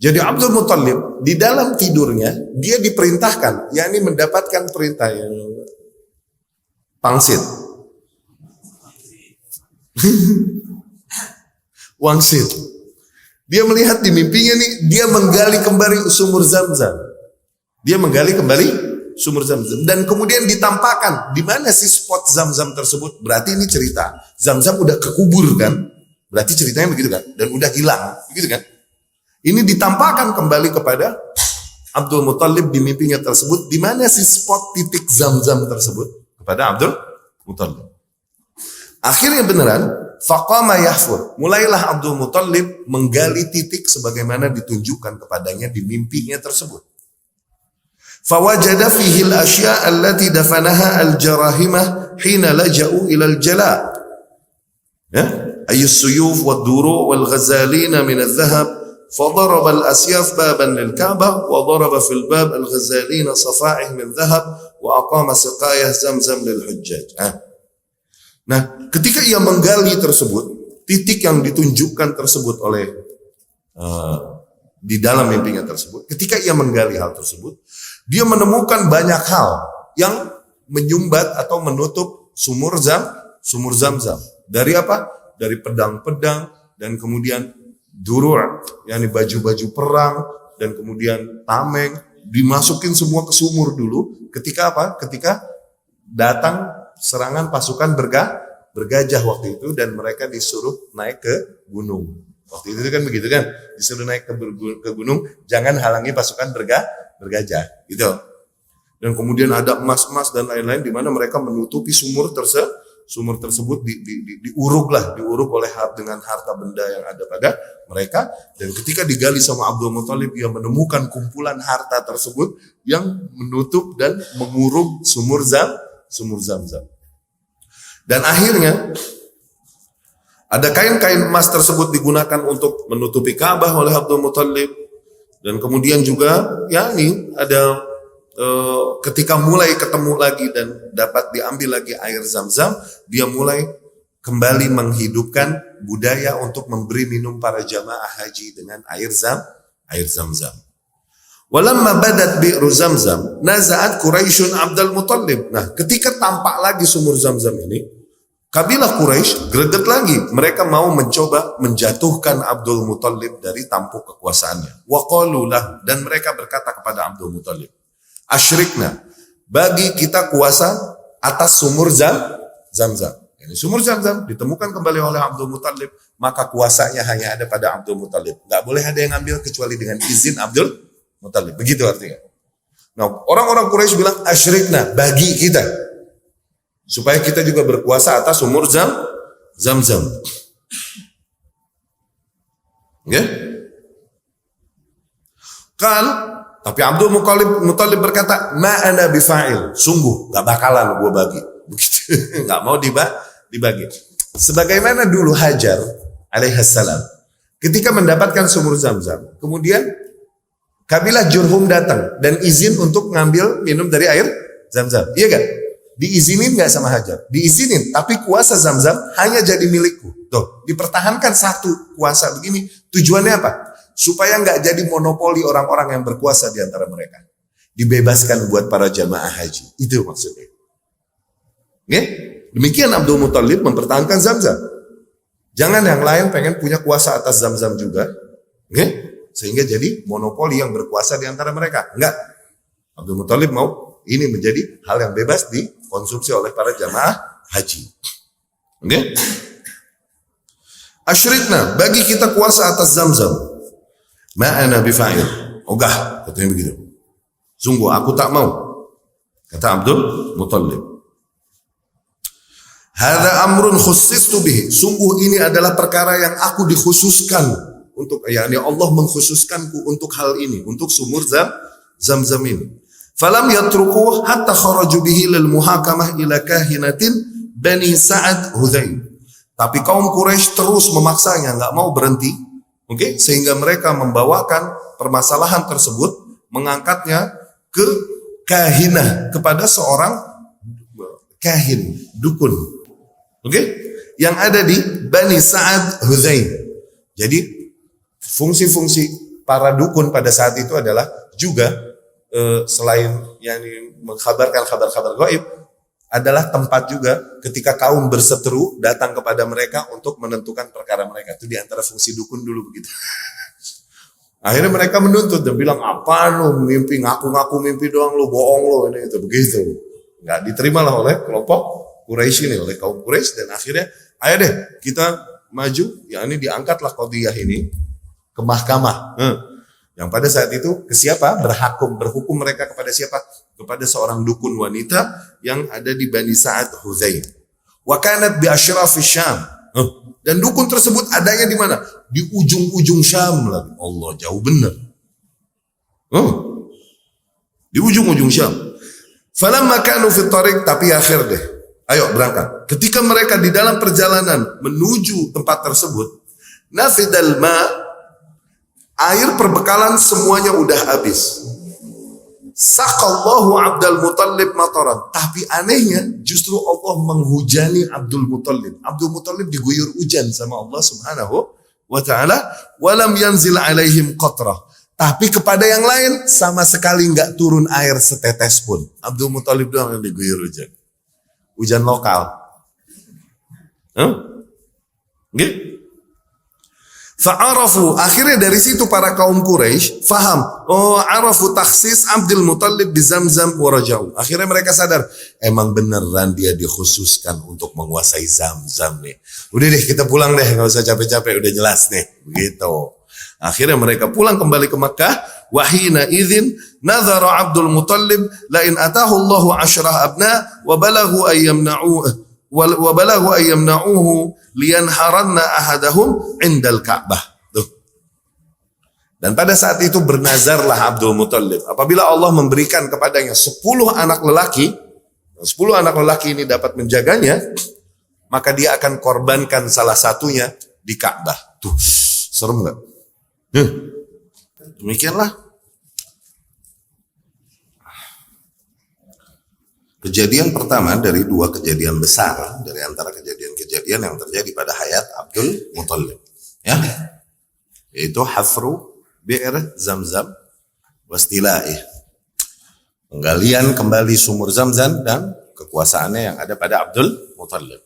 Jadi Abdul Muttalib di dalam tidurnya dia diperintahkan, yakni mendapatkan perintah yang pangsit. Wangsit. Dia melihat di mimpinya nih, dia menggali kembali sumur Zamzam. Dan kemudian ditampakkan di mana sih spot Zamzam tersebut. Berarti ini cerita Zamzam udah kekubur kan? Berarti ceritanya begitu kan? Dan udah hilang, begitu kan? Ini ditampakkan kembali kepada Abdul Muttalib di mimpinya tersebut. Di mana sih spot titik Zamzam tersebut kepada Abdul Muttalib. Akhirnya beneran, faqama yahfur. Mulailah Abdul Muttalib menggali titik sebagaimana ditunjukkan kepadanya di mimpinya tersebut. Fawajada fihi al-asya' allati dafanaha al-jarahimah hina laja'u ila al-jala. Ya, ayus suyuf wad-duru wal-ghazalina min al-dhahab. فضرب الأسياف بابا للكعبة وضرب في الباب الغزالين صفائح من ذهب وأقام سقاية زمزم للحجاج. Nah, ketika ia menggali tersebut, titik yang ditunjukkan tersebut oleh di dalam mimpinya tersebut, ketika ia menggali hal tersebut, dia menemukan banyak hal yang menyumbat atau menutup sumur Zamzam. Dari apa? Dari pedang-pedang dan kemudian durur, yakni baju-baju perang, dan kemudian tameng, dimasukin semua ke sumur dulu. Ketika apa? Ketika datang serangan pasukan bergajah waktu itu, dan mereka disuruh naik ke gunung. Waktu itu kan begitu kan, disuruh naik ke gunung, jangan halangi pasukan bergajah, gitu. Dan kemudian ada emas-emas dan lain-lain, di mana mereka menutupi sumur tersebut diuruk oleh dengan harta benda yang ada pada mereka. Dan ketika digali sama Abdul Muttalib, ia menemukan kumpulan harta tersebut yang menutup dan menguruk sumur Zamzam. Dan akhirnya ada kain-kain emas tersebut digunakan untuk menutupi Ka'bah oleh Abdul Muttalib. Dan kemudian juga ada ketika mulai ketemu lagi dan dapat diambil lagi air Zamzam, dia mulai kembali menghidupkan budaya untuk memberi minum para jamaah haji dengan air Zamzam. Walamma badat bi'ru Zamzam, naza'at Quraisyun Abdul Muttalib. Nah, ketika tampak lagi sumur Zamzam ini, kabilah Quraisy greget lagi. Mereka mau mencoba menjatuhkan Abdul Muttalib dari tampuk kekuasaannya. Wa qalu lahu, dan mereka berkata kepada Abdul Muttalib, asyrikna, bagi kita kuasa atas sumur Zamzam. Ini sumur Zamzam ditemukan kembali oleh Abdul Muttalib, maka kuasanya hanya ada pada Abdul Muttalib. Nggak boleh ada yang ambil kecuali dengan izin Abdul Muttalib. Begitu artinya. Nah, orang-orang Quraisy bilang asyrikna, bagi kita, supaya kita juga berkuasa atas sumur Zamzam. Ya? Tapi Abdul Muttalib berkata, ma ana bifa'il, sungguh gak bakalan gue bagi. Begitu. Gak mau dibagi. Sebagaimana dulu Hajar alaihissalam ketika mendapatkan sumur Zamzam, kemudian kabilah Jurhum datang dan izin untuk ngambil minum dari air Zamzam. Iya gak? Diizinin gak sama Hajar? Diizinin, tapi kuasa Zamzam hanya jadi milikku. Tuh, dipertahankan satu kuasa begini. Tujuannya apa? Supaya nggak jadi monopoli orang-orang yang berkuasa di antara mereka. Dibebaskan buat para jamaah haji. Itu maksudnya. Oke? Demikian Abdul Muttalib mempertahankan Zamzam. Jangan yang lain pengen punya kuasa atas Zamzam juga. Oke? Sehingga jadi monopoli yang berkuasa di antara mereka. Enggak. Abdul Muttalib mau ini menjadi hal yang bebas dikonsumsi oleh para jamaah haji. Oke? Asyrikna, bagi kita kuasa atas Zamzam. Ma'ana bifa'il. Ogah, katanya begitu. Sungguh aku tak mau, kata Abdul Muttalib. Hadza amrun khussistu bihi. Sungguh ini adalah perkara yang aku dikhususkan untuk, yakni Allah mengkhususkanku untuk hal ini, untuk sumur Zamzam ini. Falam yatruku hatta kharaju bihi lil muhakamah ila kahinatin Bani Sa'ad Hudzaim. Tapi kaum Quraisy terus memaksanya, enggak mau berhenti. Oke, sehingga mereka membawakan permasalahan tersebut, mengangkatnya ke kahinah, kepada seorang kahin, dukun. Oke, yang ada di Bani Sa'ad Hudzaim. Jadi fungsi-fungsi para dukun pada saat itu adalah juga selain yang mengkhabarkan kabar-kabar gaib, adalah tempat juga ketika kaum berseteru datang kepada mereka untuk menentukan perkara mereka. Itu diantara fungsi dukun dulu begitu. Akhirnya mereka menuntut dan bilang, apa lu mimpi, ngaku-ngaku mimpi doang, lu bohong lu, ini itu begitu. Nggak diterimalah oleh kelompok Quraisy ini, oleh kaum Quraisy, dan akhirnya ayo deh kita maju, ya ini diangkatlah qadhiyah ini ke mahkamah. Yang pada saat itu ke siapa? Berhukum mereka kepada siapa? Kepada seorang dukun wanita yang ada di Bani Sa'ad Hudzaim. Wa kanat bi asyrafis Syam. Dan dukun tersebut adanya di mana? Di ujung-ujung Syam lagi. Allah, jauh benar. Di ujung-ujung Syam. Falamma kanu fi tariq, tapi akhir deh. Ayo berangkat. Ketika mereka di dalam perjalanan menuju tempat tersebut, nafidal ma, air perbekalan semuanya udah habis. Saqallahu Abdul Muttalib mataran. Tapi anehnya justru Allah menghujani Abdul Muttalib. Abdul Muttalib diguyur hujan sama Allah Subhanahu wa ta'ala. Walam yanzil alaihim qatrah. Tapi kepada yang lain sama sekali nggak turun air setetes pun. Abdul Muttalib doang yang diguyur hujan. Hujan lokal. Gitu. Fa'arafu, akhirnya dari situ para kaum Quraisy faham, arafu takhsis Abdul Muttalib di Zamzam wa raja'u. Akhirnya mereka sadar, emang beneran dia dikhususkan untuk menguasai Zamzam nih. Udah deh kita pulang deh, nggak usah capek-capek, udah jelas nih, begitu. Akhirnya mereka pulang kembali ke Makkah. Wahina idzin nazara Abdul Muttalib la in atahu Allahu asyrah abna wa balaghu ayyamna'uhu liyanharanna ahadahum indal Ka'bah. Tuh. Dan pada saat itu bernazarlah Abdul Muttalib. Apabila Allah memberikan kepadanya 10 anak lelaki, 10 anak lelaki ini dapat menjaganya, maka dia akan korbankan salah satunya di Ka'bah. Tuh, serem gak? Demikianlah kejadian pertama dari dua kejadian besar, dari antara kejadian-kejadian kejadian yang terjadi pada hayat Abdul Muthalib, ya, yaitu hafru bi'r Zamzam wastilaih, penggalian kembali sumur Zamzam dan kekuasaannya yang ada pada Abdul Muthalib.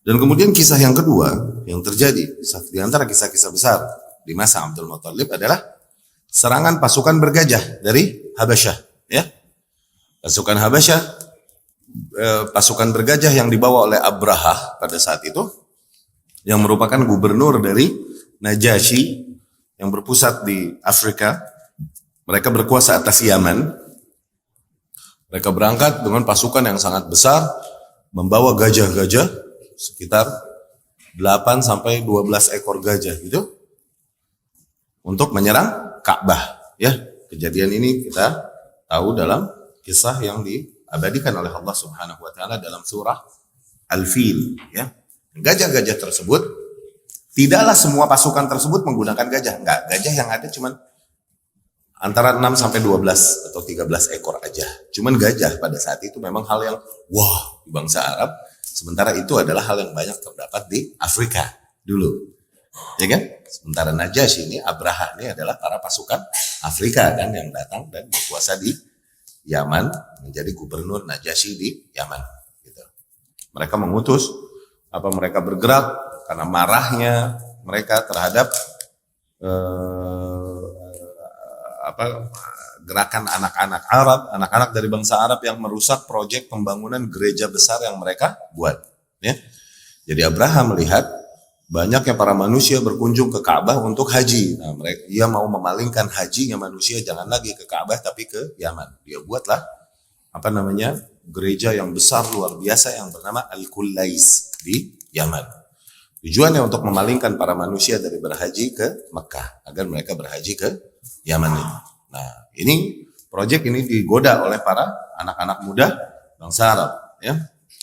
Dan kemudian kisah yang kedua yang terjadi di antara kisah-kisah besar di masa Abdul Muthalib adalah serangan pasukan bergajah dari Habasyah, ya. Pasukan Habasyah, pasukan bergajah yang dibawa oleh Abrahah pada saat itu, yang merupakan gubernur dari Najasyi yang berpusat di Afrika. Mereka berkuasa atas Yaman. Mereka berangkat dengan pasukan yang sangat besar, membawa gajah-gajah sekitar 8 sampai 12 ekor gajah gitu untuk menyerang Ka'bah, ya. Kejadian ini kita tahu dalam kisah yang diabadikan oleh Allah Subhanahu wa taala dalam surah Al-Fil, ya. Gajah-gajah tersebut, tidaklah semua pasukan tersebut menggunakan gajah. Enggak, gajah yang ada cuman antara 6 sampai 12 atau 13 ekor aja. Cuman gajah pada saat itu memang hal yang wah di bangsa Arab. Sementara itu adalah hal yang banyak terdapat di Afrika dulu. Ya kan? Sementara Najasyi ini, Abrahah ini adalah para pasukan Afrika kan yang datang dan berkuasa di Yaman, menjadi gubernur Najasyi di Yaman. Gitu. Mereka mengutus, mereka bergerak karena marahnya mereka terhadap gerakan anak-anak Arab, anak-anak dari bangsa Arab yang merusak proyek pembangunan gereja besar yang mereka buat. Ya. Jadi Abraham melihat banyaknya para manusia berkunjung ke Ka'bah untuk haji. Nah, ia mau memalingkan hajinya manusia jangan lagi ke Ka'bah tapi ke Yaman. Dia buatlah gereja yang besar luar biasa yang bernama Al-Qullais di Yaman. Tujuannya untuk memalingkan para manusia dari berhaji ke Mekah agar mereka berhaji ke Yaman ini. Nah, proyek ini digoda oleh para anak-anak muda bangsa Arab, ya.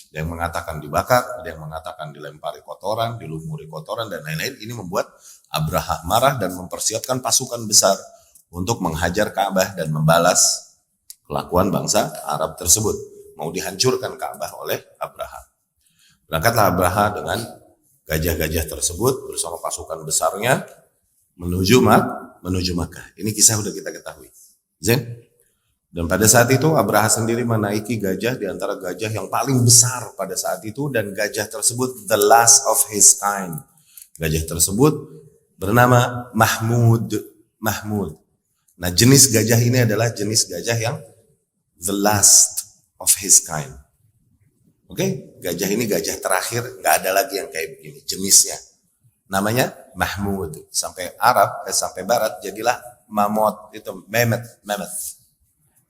Ada yang mengatakan dibakar, ada yang mengatakan dilempari kotoran, dilumuri kotoran dan lain-lain. Ini membuat Abrahah marah dan mempersiapkan pasukan besar untuk menghajar Ka'bah dan membalas kelakuan bangsa Arab tersebut. Mau dihancurkan Ka'bah oleh Abrahah. Berangkatlah Abrahah dengan gajah-gajah tersebut bersama pasukan besarnya menuju Makkah. Ini kisah sudah kita ketahui. Dan pada saat itu Abrahah sendiri menaiki gajah di antara gajah yang paling besar pada saat itu, dan gajah tersebut the last of his kind. Gajah tersebut bernama Mahmud. Nah, jenis gajah ini adalah jenis gajah yang the last of his kind. Oke, gajah ini gajah terakhir, nggak ada lagi yang kayak begini jenisnya. Namanya Mahmud. Sampai sampai barat jadilah mammoth, itu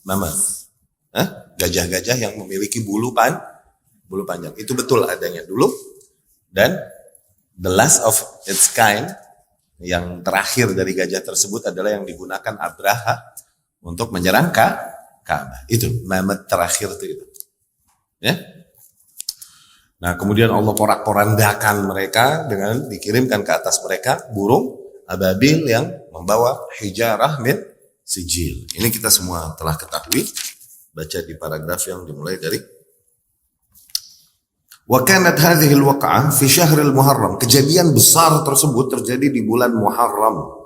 mammoth. Gajah-gajah yang memiliki bulu panjang. Itu betul adanya dulu. Dan the last of its kind, yang terakhir dari gajah tersebut adalah yang digunakan Abrahah untuk menyerang Ka'bah. Itu mammoth terakhir itu. Ya. Nah, kemudian Allah porak-porandakan mereka dengan dikirimkan ke atas mereka burung ababil yang membawa hijarah min sijil. Ini kita semua telah ketahui, baca di paragraf yang dimulai dari wa kanat hadhihi al-waqa'ah fi syahril Muharram. Kejadian besar tersebut terjadi di bulan Muharram.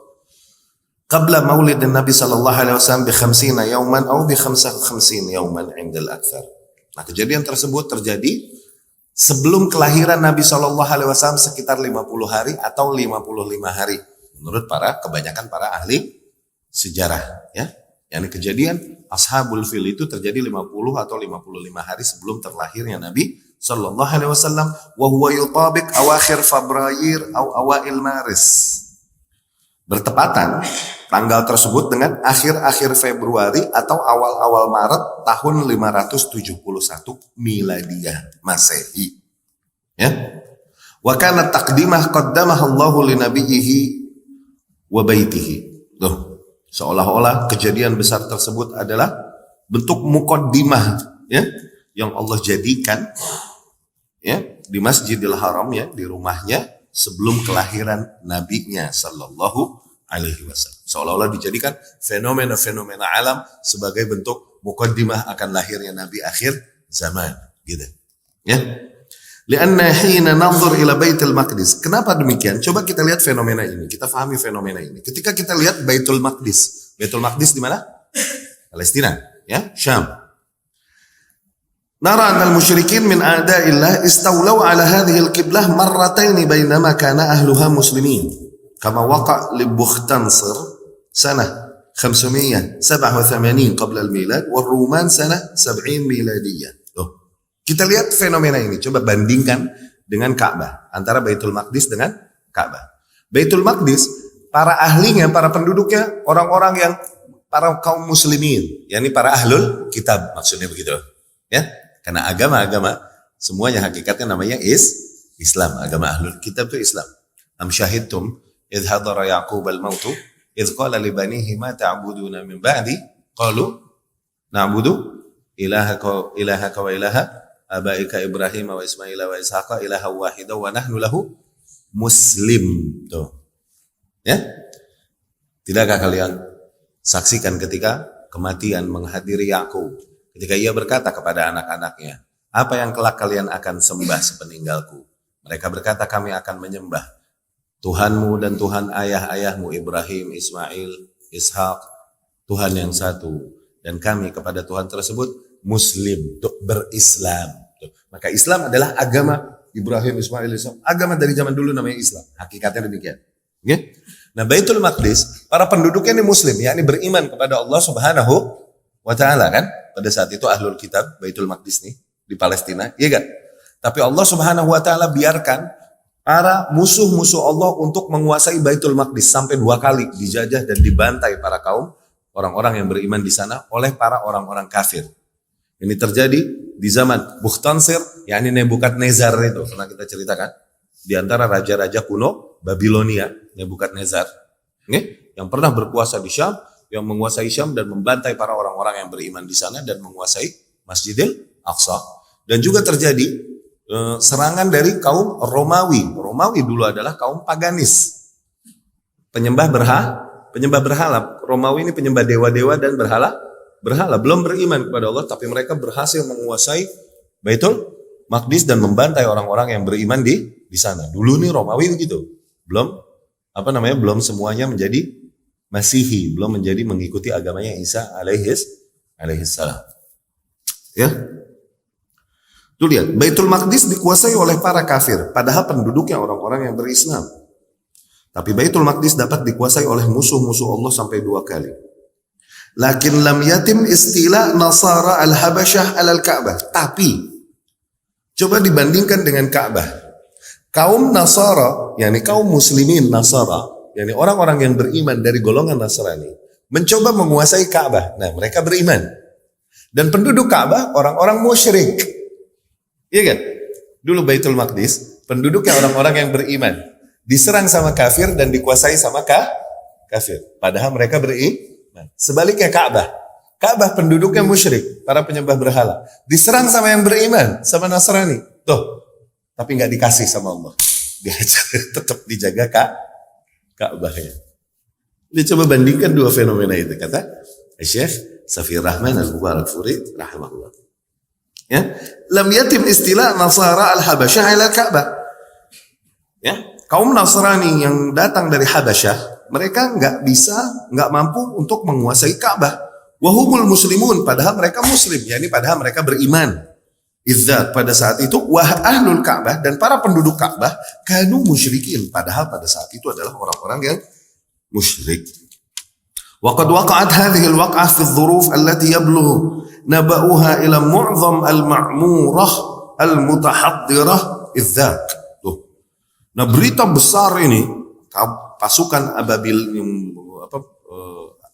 Qabla maulid Nabi sallallahu alaihi wasallam bi 50 yawman atau bi 55 yawman 'inda al-aktsar. Nah, kejadian tersebut terjadi sebelum kelahiran Nabi sallallahu alaihi wasallam sekitar 50 hari atau 55 hari menurut kebanyakan para ahli sejarah, ya. Yang kejadian Ashabul Fil itu terjadi 50 atau 55 hari sebelum terlahirnya Nabi sallallahu alaihi wasallam, wa huwa yutabiq awakhir Februari atau awail Maris. Bertepatan tanggal tersebut dengan akhir-akhir Februari atau awal-awal Maret tahun 571 Miladiyah Masehi. Ya. Wa kana taqdimah qaddamaha Allahu li nabiyhi wa baitihi. Tuh. Seolah-olah kejadian besar tersebut adalah bentuk muqaddimah, ya, yang Allah jadikan, ya, di Masjidil Haram, ya, di rumahnya sebelum kelahiran nabinya sallallahu alaihi wasallam. Seolah-olah dijadikan fenomena-fenomena alam sebagai bentuk muqaddimah akan lahirnya nabi akhir zaman, gitu. Ya. Lianna hina nanzur ila Baitul Maqdis. Kenapa demikian? Coba kita lihat fenomena ini. Kita pahami fenomena ini. Ketika kita lihat Baitul Maqdis. Baitul Maqdis di mana? Palestina, ya, Syam. Nara anna al-musyrikin min a'da'illah istawlaw ala hadhihi al-qiblah marratain bainama kana ahluha muslimin. Kama waqa' li Bukhtansar sanah 587 qabla al-milad wal Ruman sanah 70 miladiyah. Kita lihat fenomena ini, coba bandingkan dengan Ka'bah, antara Baitul Maqdis dengan Ka'bah. Baitul Maqdis, para ahlinya, para penduduknya, orang-orang yang para kaum muslimin, yakni para ahlul kitab, maksudnya begitu. Ya, karena agama-agama semuanya hakikatnya namanya Islam, agama ahlul kitab itu Islam. Am syahidtum idh hadara Yaqub al-mautu idh qala li banihi ma ta'buduna min ba'di qalu na'budu ilahaka wa ilaha abaika Ibrahim wa Ismail wa Ishaqa ilaha wahida wa nahnu lahu muslim. Tuh. Ya? Tidakkah kalian saksikan ketika kematian menghadiri Yakub, ketika ia berkata kepada anak-anaknya, apa yang kelak kalian akan sembah sepeninggalku? Mereka berkata, kami akan menyembah Tuhanmu dan Tuhan ayah-ayahmu Ibrahim, Ismail, Ishaq, Tuhan yang satu. Dan kami kepada Tuhan tersebut Muslim, berislam. Maka Islam adalah agama Ibrahim, Ismail, Ishaq. Agama dari zaman dulu namanya Islam. Hakikatnya demikian. Okay? Nah, Baitul Maqdis, para penduduknya ini Muslim, yakni beriman kepada Allah Subhanahu wa Ta'ala, kan? Pada saat itu ahlul kitab Baitul Maqdis nih di Palestina, iya kan? Tapi Allah Subhanahu wa Ta'ala biarkan para musuh-musuh Allah untuk menguasai Baitul Maqdis sampai 2 kali dijajah dan dibantai para kaum orang-orang yang beriman di sana oleh para orang-orang kafir. Ini terjadi di zaman Bukhtansar, yakni Nebukadnezar itu pernah kita ceritakan, di antara raja-raja kuno Babilonia, Nebukadnezar, yang pernah berkuasa di Syam, yang menguasai Syam dan membantai para orang-orang yang beriman di sana dan menguasai Masjidil Aqsa. Dan juga terjadi serangan dari kaum Romawi. Romawi dulu adalah kaum paganis, penyembah berhala. Romawi ini penyembah dewa-dewa dan berhala, belum beriman kepada Allah, tapi mereka berhasil menguasai Baitul Maqdis dan membantai orang-orang yang beriman di sana. Dulu nih Romawi begitu, belum semuanya menjadi Masihi, belum menjadi mengikuti agamanya Isa alaihissalam. Ya, tuh lihat, Baitul Maqdis dikuasai oleh para kafir, padahal penduduknya orang-orang yang berislam. Tapi Baitul Maqdis dapat dikuasai oleh musuh-musuh Allah sampai 2 kali. Lakin lam yatim istila Nasara al-Habasyah al-Ka'bah. Tapi coba dibandingkan dengan Ka'bah. Kaum Nasara, yakni kaum muslimin Nasara, yakni orang-orang yang beriman dari golongan Nasrani, mencoba menguasai Ka'bah. Nah, mereka beriman. Dan penduduk Ka'bah orang-orang musyrik. Iya kan? Dulu Baitul Maqdis, penduduknya orang-orang yang beriman, diserang sama kafir dan dikuasai sama kafir. Padahal mereka beriman. Sebaliknya Ka'bah penduduknya musyrik, para penyembah berhala, diserang sama yang beriman, sama Nasrani. Tuh, tapi nggak dikasih sama Allah. Dia tetap dijaga Ka'bahnya. Dia coba bandingkan 2 fenomena itu, kata Syekh Safir Rahman Al-Mubarakfuri rahimahullah. Ya, lam yatim istilah Nasara al-Habasyah ila Ka'bah. Ya, kaum Nasrani yang datang dari Habasyah, mereka nggak mampu untuk menguasai Ka'bah. Wahumul muslimun, padahal mereka muslim, yakni padahal mereka beriman. Izzat pada saat itu wah ahlul Ka'bah, dan para penduduk Ka'bah kanu musyrikin, padahal pada saat itu adalah orang-orang yang musyrik. Wa qad waqa'at hadhihi al-waq'ah fi adh-dhuruf allati yablughu naba'uha ila mu'dham al-ma'murah al-mutahaddirah izzat. Nah, berita besar ini, pasukan ababil,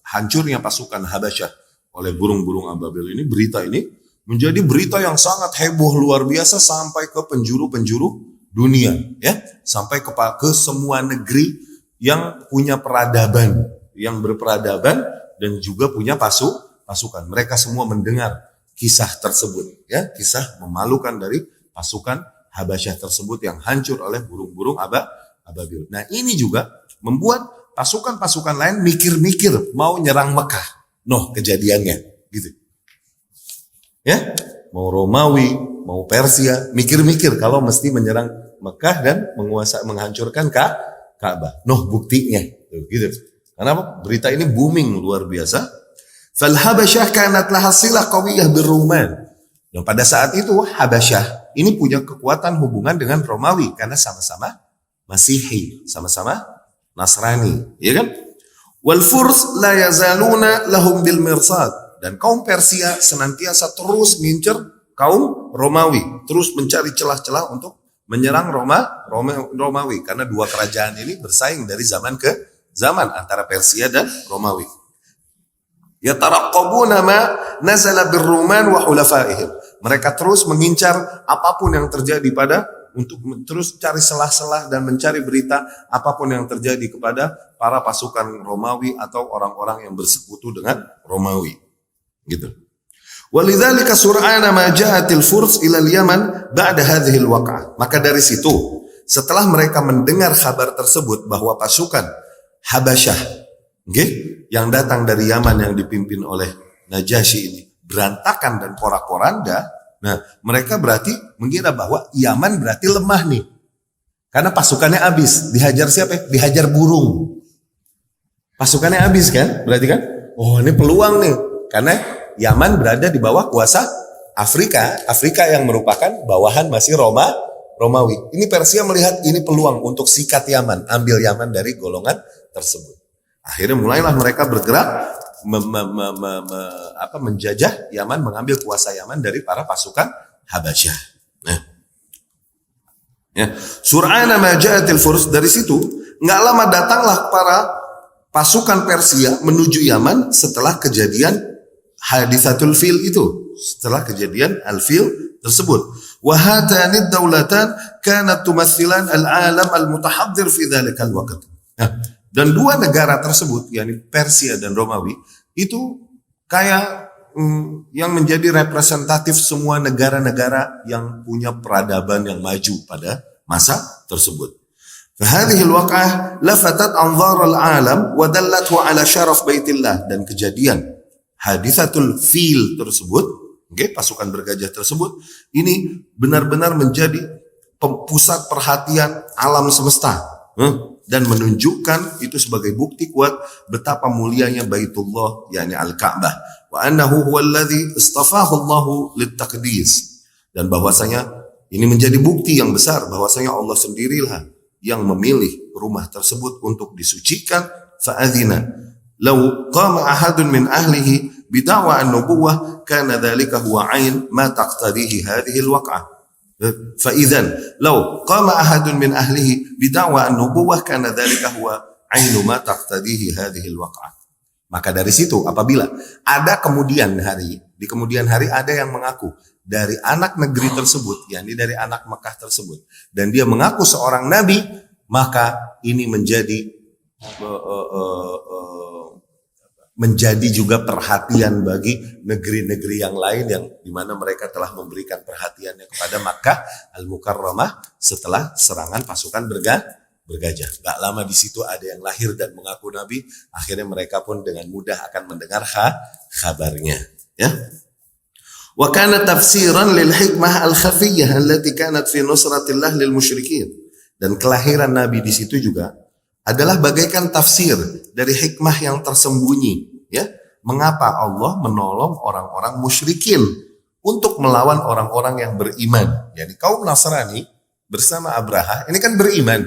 hancurnya pasukan Habasyah oleh burung-burung ababil ini, berita ini menjadi berita yang sangat heboh luar biasa sampai ke penjuru-penjuru dunia, ya, sampai ke semua negeri yang punya peradaban, yang berperadaban dan juga punya pasukan. Mereka semua mendengar kisah tersebut, ya, kisah memalukan dari pasukan Habasyah tersebut yang hancur oleh burung-burung ababil. Nah, ini juga membuat pasukan-pasukan lain mikir-mikir mau nyerang Mekah. Kejadiannya gitu. Ya, mau Romawi, mau Persia, mikir-mikir kalau mesti menyerang Mekah dan menghancurkan Ka'bah. Buktinya gitu. Kenapa? Berita ini booming luar biasa. Fal Habasyah kanat laha silah qawiyah bir-Ruman. Dan pada saat itu Habasyah ini punya kekuatan hubungan dengan Romawi karena sama-sama Masihi, sama-sama Nasrani, ya kan? Wal Furs la yazaluna lahum bil mirsad. Dan kaum Persia senantiasa terus ngincer kaum Romawi, terus mencari celah-celah untuk menyerang Romawi karena dua kerajaan ini bersaing dari zaman ke zaman antara Persia dan Romawi. Yataraqqabuna ma nazala bir-Ruman wa hulafaihim. Mereka terus mengincar apapun yang terjadi untuk terus cari celah-celah dan mencari berita apapun yang terjadi kepada para pasukan Romawi atau orang-orang yang bersekutu dengan Romawi. Gitu. Walidzalika sur'ana ma ja'atil Furs ila al-Yaman ba'da hadhihi al-waq'ah. Maka dari situ, setelah mereka mendengar kabar tersebut bahwa pasukan Habasyah, yang datang dari Yaman yang dipimpin oleh Najasyi ini berantakan dan porak-poranda, nah mereka berarti mengira bahwa Yaman berarti lemah nih. Karena pasukannya habis, dihajar siapa? Dihajar burung. Pasukannya habis kan? Berarti kan? Oh, ini peluang nih. Karena Yaman berada di bawah kuasa Afrika yang merupakan bawahan masih Romawi. Ini Persia melihat ini peluang untuk sikat Yaman, ambil Yaman dari golongan tersebut. Akhirnya mulailah mereka bergerak menjajah Yaman, mengambil kuasa Yaman dari para pasukan Habasyah. Nah, ya, sur'ana ma ja'atil Furs, dari situ nggak lama datanglah para pasukan Persia menuju Yaman setelah kejadian Hadithatul Fil itu, setelah kejadian Al-Fil tersebut. Wa hatanid daulatan kanat tumatsilan al-alam al-mutahaddir fi dzalikal waqt. Dan dua negara tersebut, yakni Persia dan Romawi, itu kayak yang menjadi representatif semua negara-negara yang punya peradaban yang maju pada masa tersebut. Fahadhihi al-waq'ah lafatat anzar al-alam wa dallathu ala syaraf baitillah. Dan kejadian Hadithatul Fil tersebut, pasukan bergajah tersebut, ini benar-benar menjadi pusat perhatian alam semesta, dan menunjukkan itu sebagai bukti kuat betapa mulianya Baitullah, yakni Al-Ka'bah, wa annahu huwallazi istafahu Allahu lit-taqdis, dan bahwasanya ini menjadi bukti yang besar bahwasanya Allah sendirilah yang memilih rumah tersebut untuk disucikan. Fa'adzina law qama ahadun min ahlihi bida'wa an-nubuwah kana dhalika huwa 'ain ma taqtadihi hadhihi al-waq'ah. Fa idzan law qama ahadun min ahlihi bida'wa an-nubuwah kana dhalika huwa 'ainu ma taqtadihi hadhihi al-waq'ah. Maka dari situ apabila ada di kemudian hari ada yang mengaku dari anak negeri tersebut, yakni dari anak Mekah tersebut, dan dia mengaku seorang nabi, maka ini menjadi juga perhatian bagi negeri-negeri yang lain yang dimana mereka telah memberikan perhatiannya kepada Makkah Al-Mukarramah setelah serangan pasukan bergajah. Gak lama di situ ada yang lahir dan mengaku nabi, akhirnya mereka pun dengan mudah akan mendengar kabarnya. Ya. Wa kana tafsiran lil hikmah al-khafiyyah allati kanat fi nusratillah lil musyrikin. Dan kelahiran nabi di situ juga adalah bagaikan tafsir dari hikmah yang tersembunyi, ya. Mengapa Allah menolong orang-orang musyrikin untuk melawan orang-orang yang beriman? Jadi kaum Nasrani bersama Abraha ini kan beriman,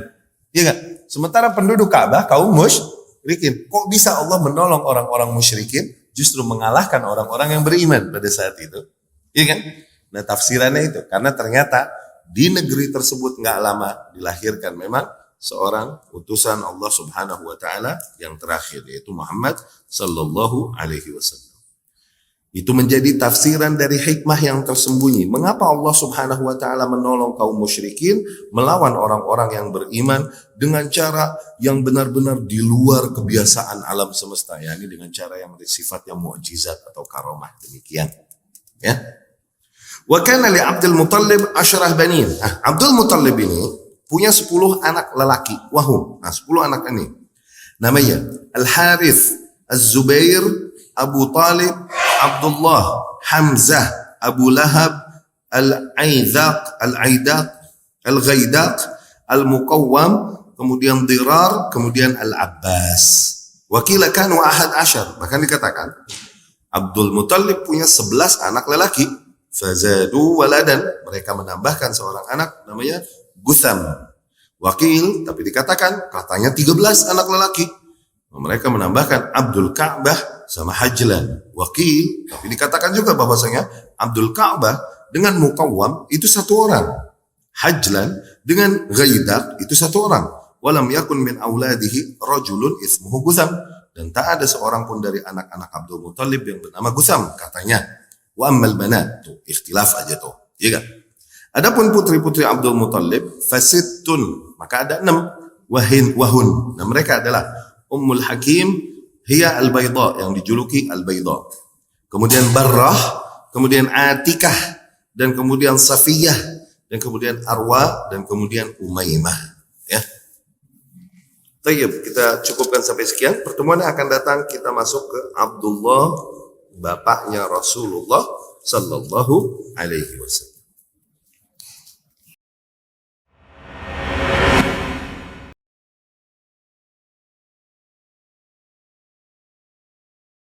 ya kan? Sementara penduduk Ka'bah kaum musyrikin. Kok bisa Allah menolong orang-orang musyrikin justru mengalahkan orang-orang yang beriman pada saat itu? Ya kan? Nah, tafsirannya itu karena ternyata di negeri tersebut nggak lama dilahirkan memang seorang utusan Allah Subhanahu wa taala yang terakhir, yaitu Muhammad sallallahu alaihi wasallam. Itu menjadi tafsiran dari hikmah yang tersembunyi. Mengapa Allah Subhanahu wa taala menolong kaum musyrikin melawan orang-orang yang beriman dengan cara yang benar-benar di luar kebiasaan alam semesta, yakni dengan cara yang sifatnya mukjizat atau karomah, demikian. Ya. Wa kana li Abdul Muttalib 10 banin. Abdul Muttalib ini punya 10 anak lelaki, wahum. Nah, 10 anak ini. Namanya Al-Harith, Az-Zubair, Abu Talib, Abdullah, Hamzah, Abu Lahab, Al-Aidaq, Al-Ghaidaq, Al-Muqawwam, kemudian Dirar, kemudian Al-Abbas. Wakila kanu 11, bahkan dikatakan Abdul Muthalib punya 11 anak lelaki. Fazadu waladan, mereka menambahkan seorang anak namanya Gutham. Wakil, tapi dikatakan katanya 13 anak lelaki. Mereka menambahkan Abdul Ka'bah sama Hajlan. Wakil, tapi dikatakan juga bahwasanya Abdul Ka'bah dengan Muqawwam itu satu orang. Hajlan dengan Ghaidaq itu satu orang. Walam yakun min auladihi rajulun ismuhu Gutham, dan tak ada seorang pun dari anak-anak Abdul Muthalib yang bernama Gutham katanya. Wa ammal banat, tuh ikhtilaf aja tuh, iya kan? Adapun putri-putri Abdul Muthalib fasittun, maka ada 6 wahun. Nah, mereka adalah Ummul Hakim, hiya al-Bayda, yang dijuluki al-Bayda. Kemudian Barrah, kemudian Atikah, dan kemudian Safiyah, dan kemudian Arwa, dan kemudian Umaymah. Ya. Tayyib, kita cukupkan sampai sekian. Pertemuan yang akan datang kita masuk ke Abdullah, bapaknya Rasulullah sallallahu alaihi wasallam.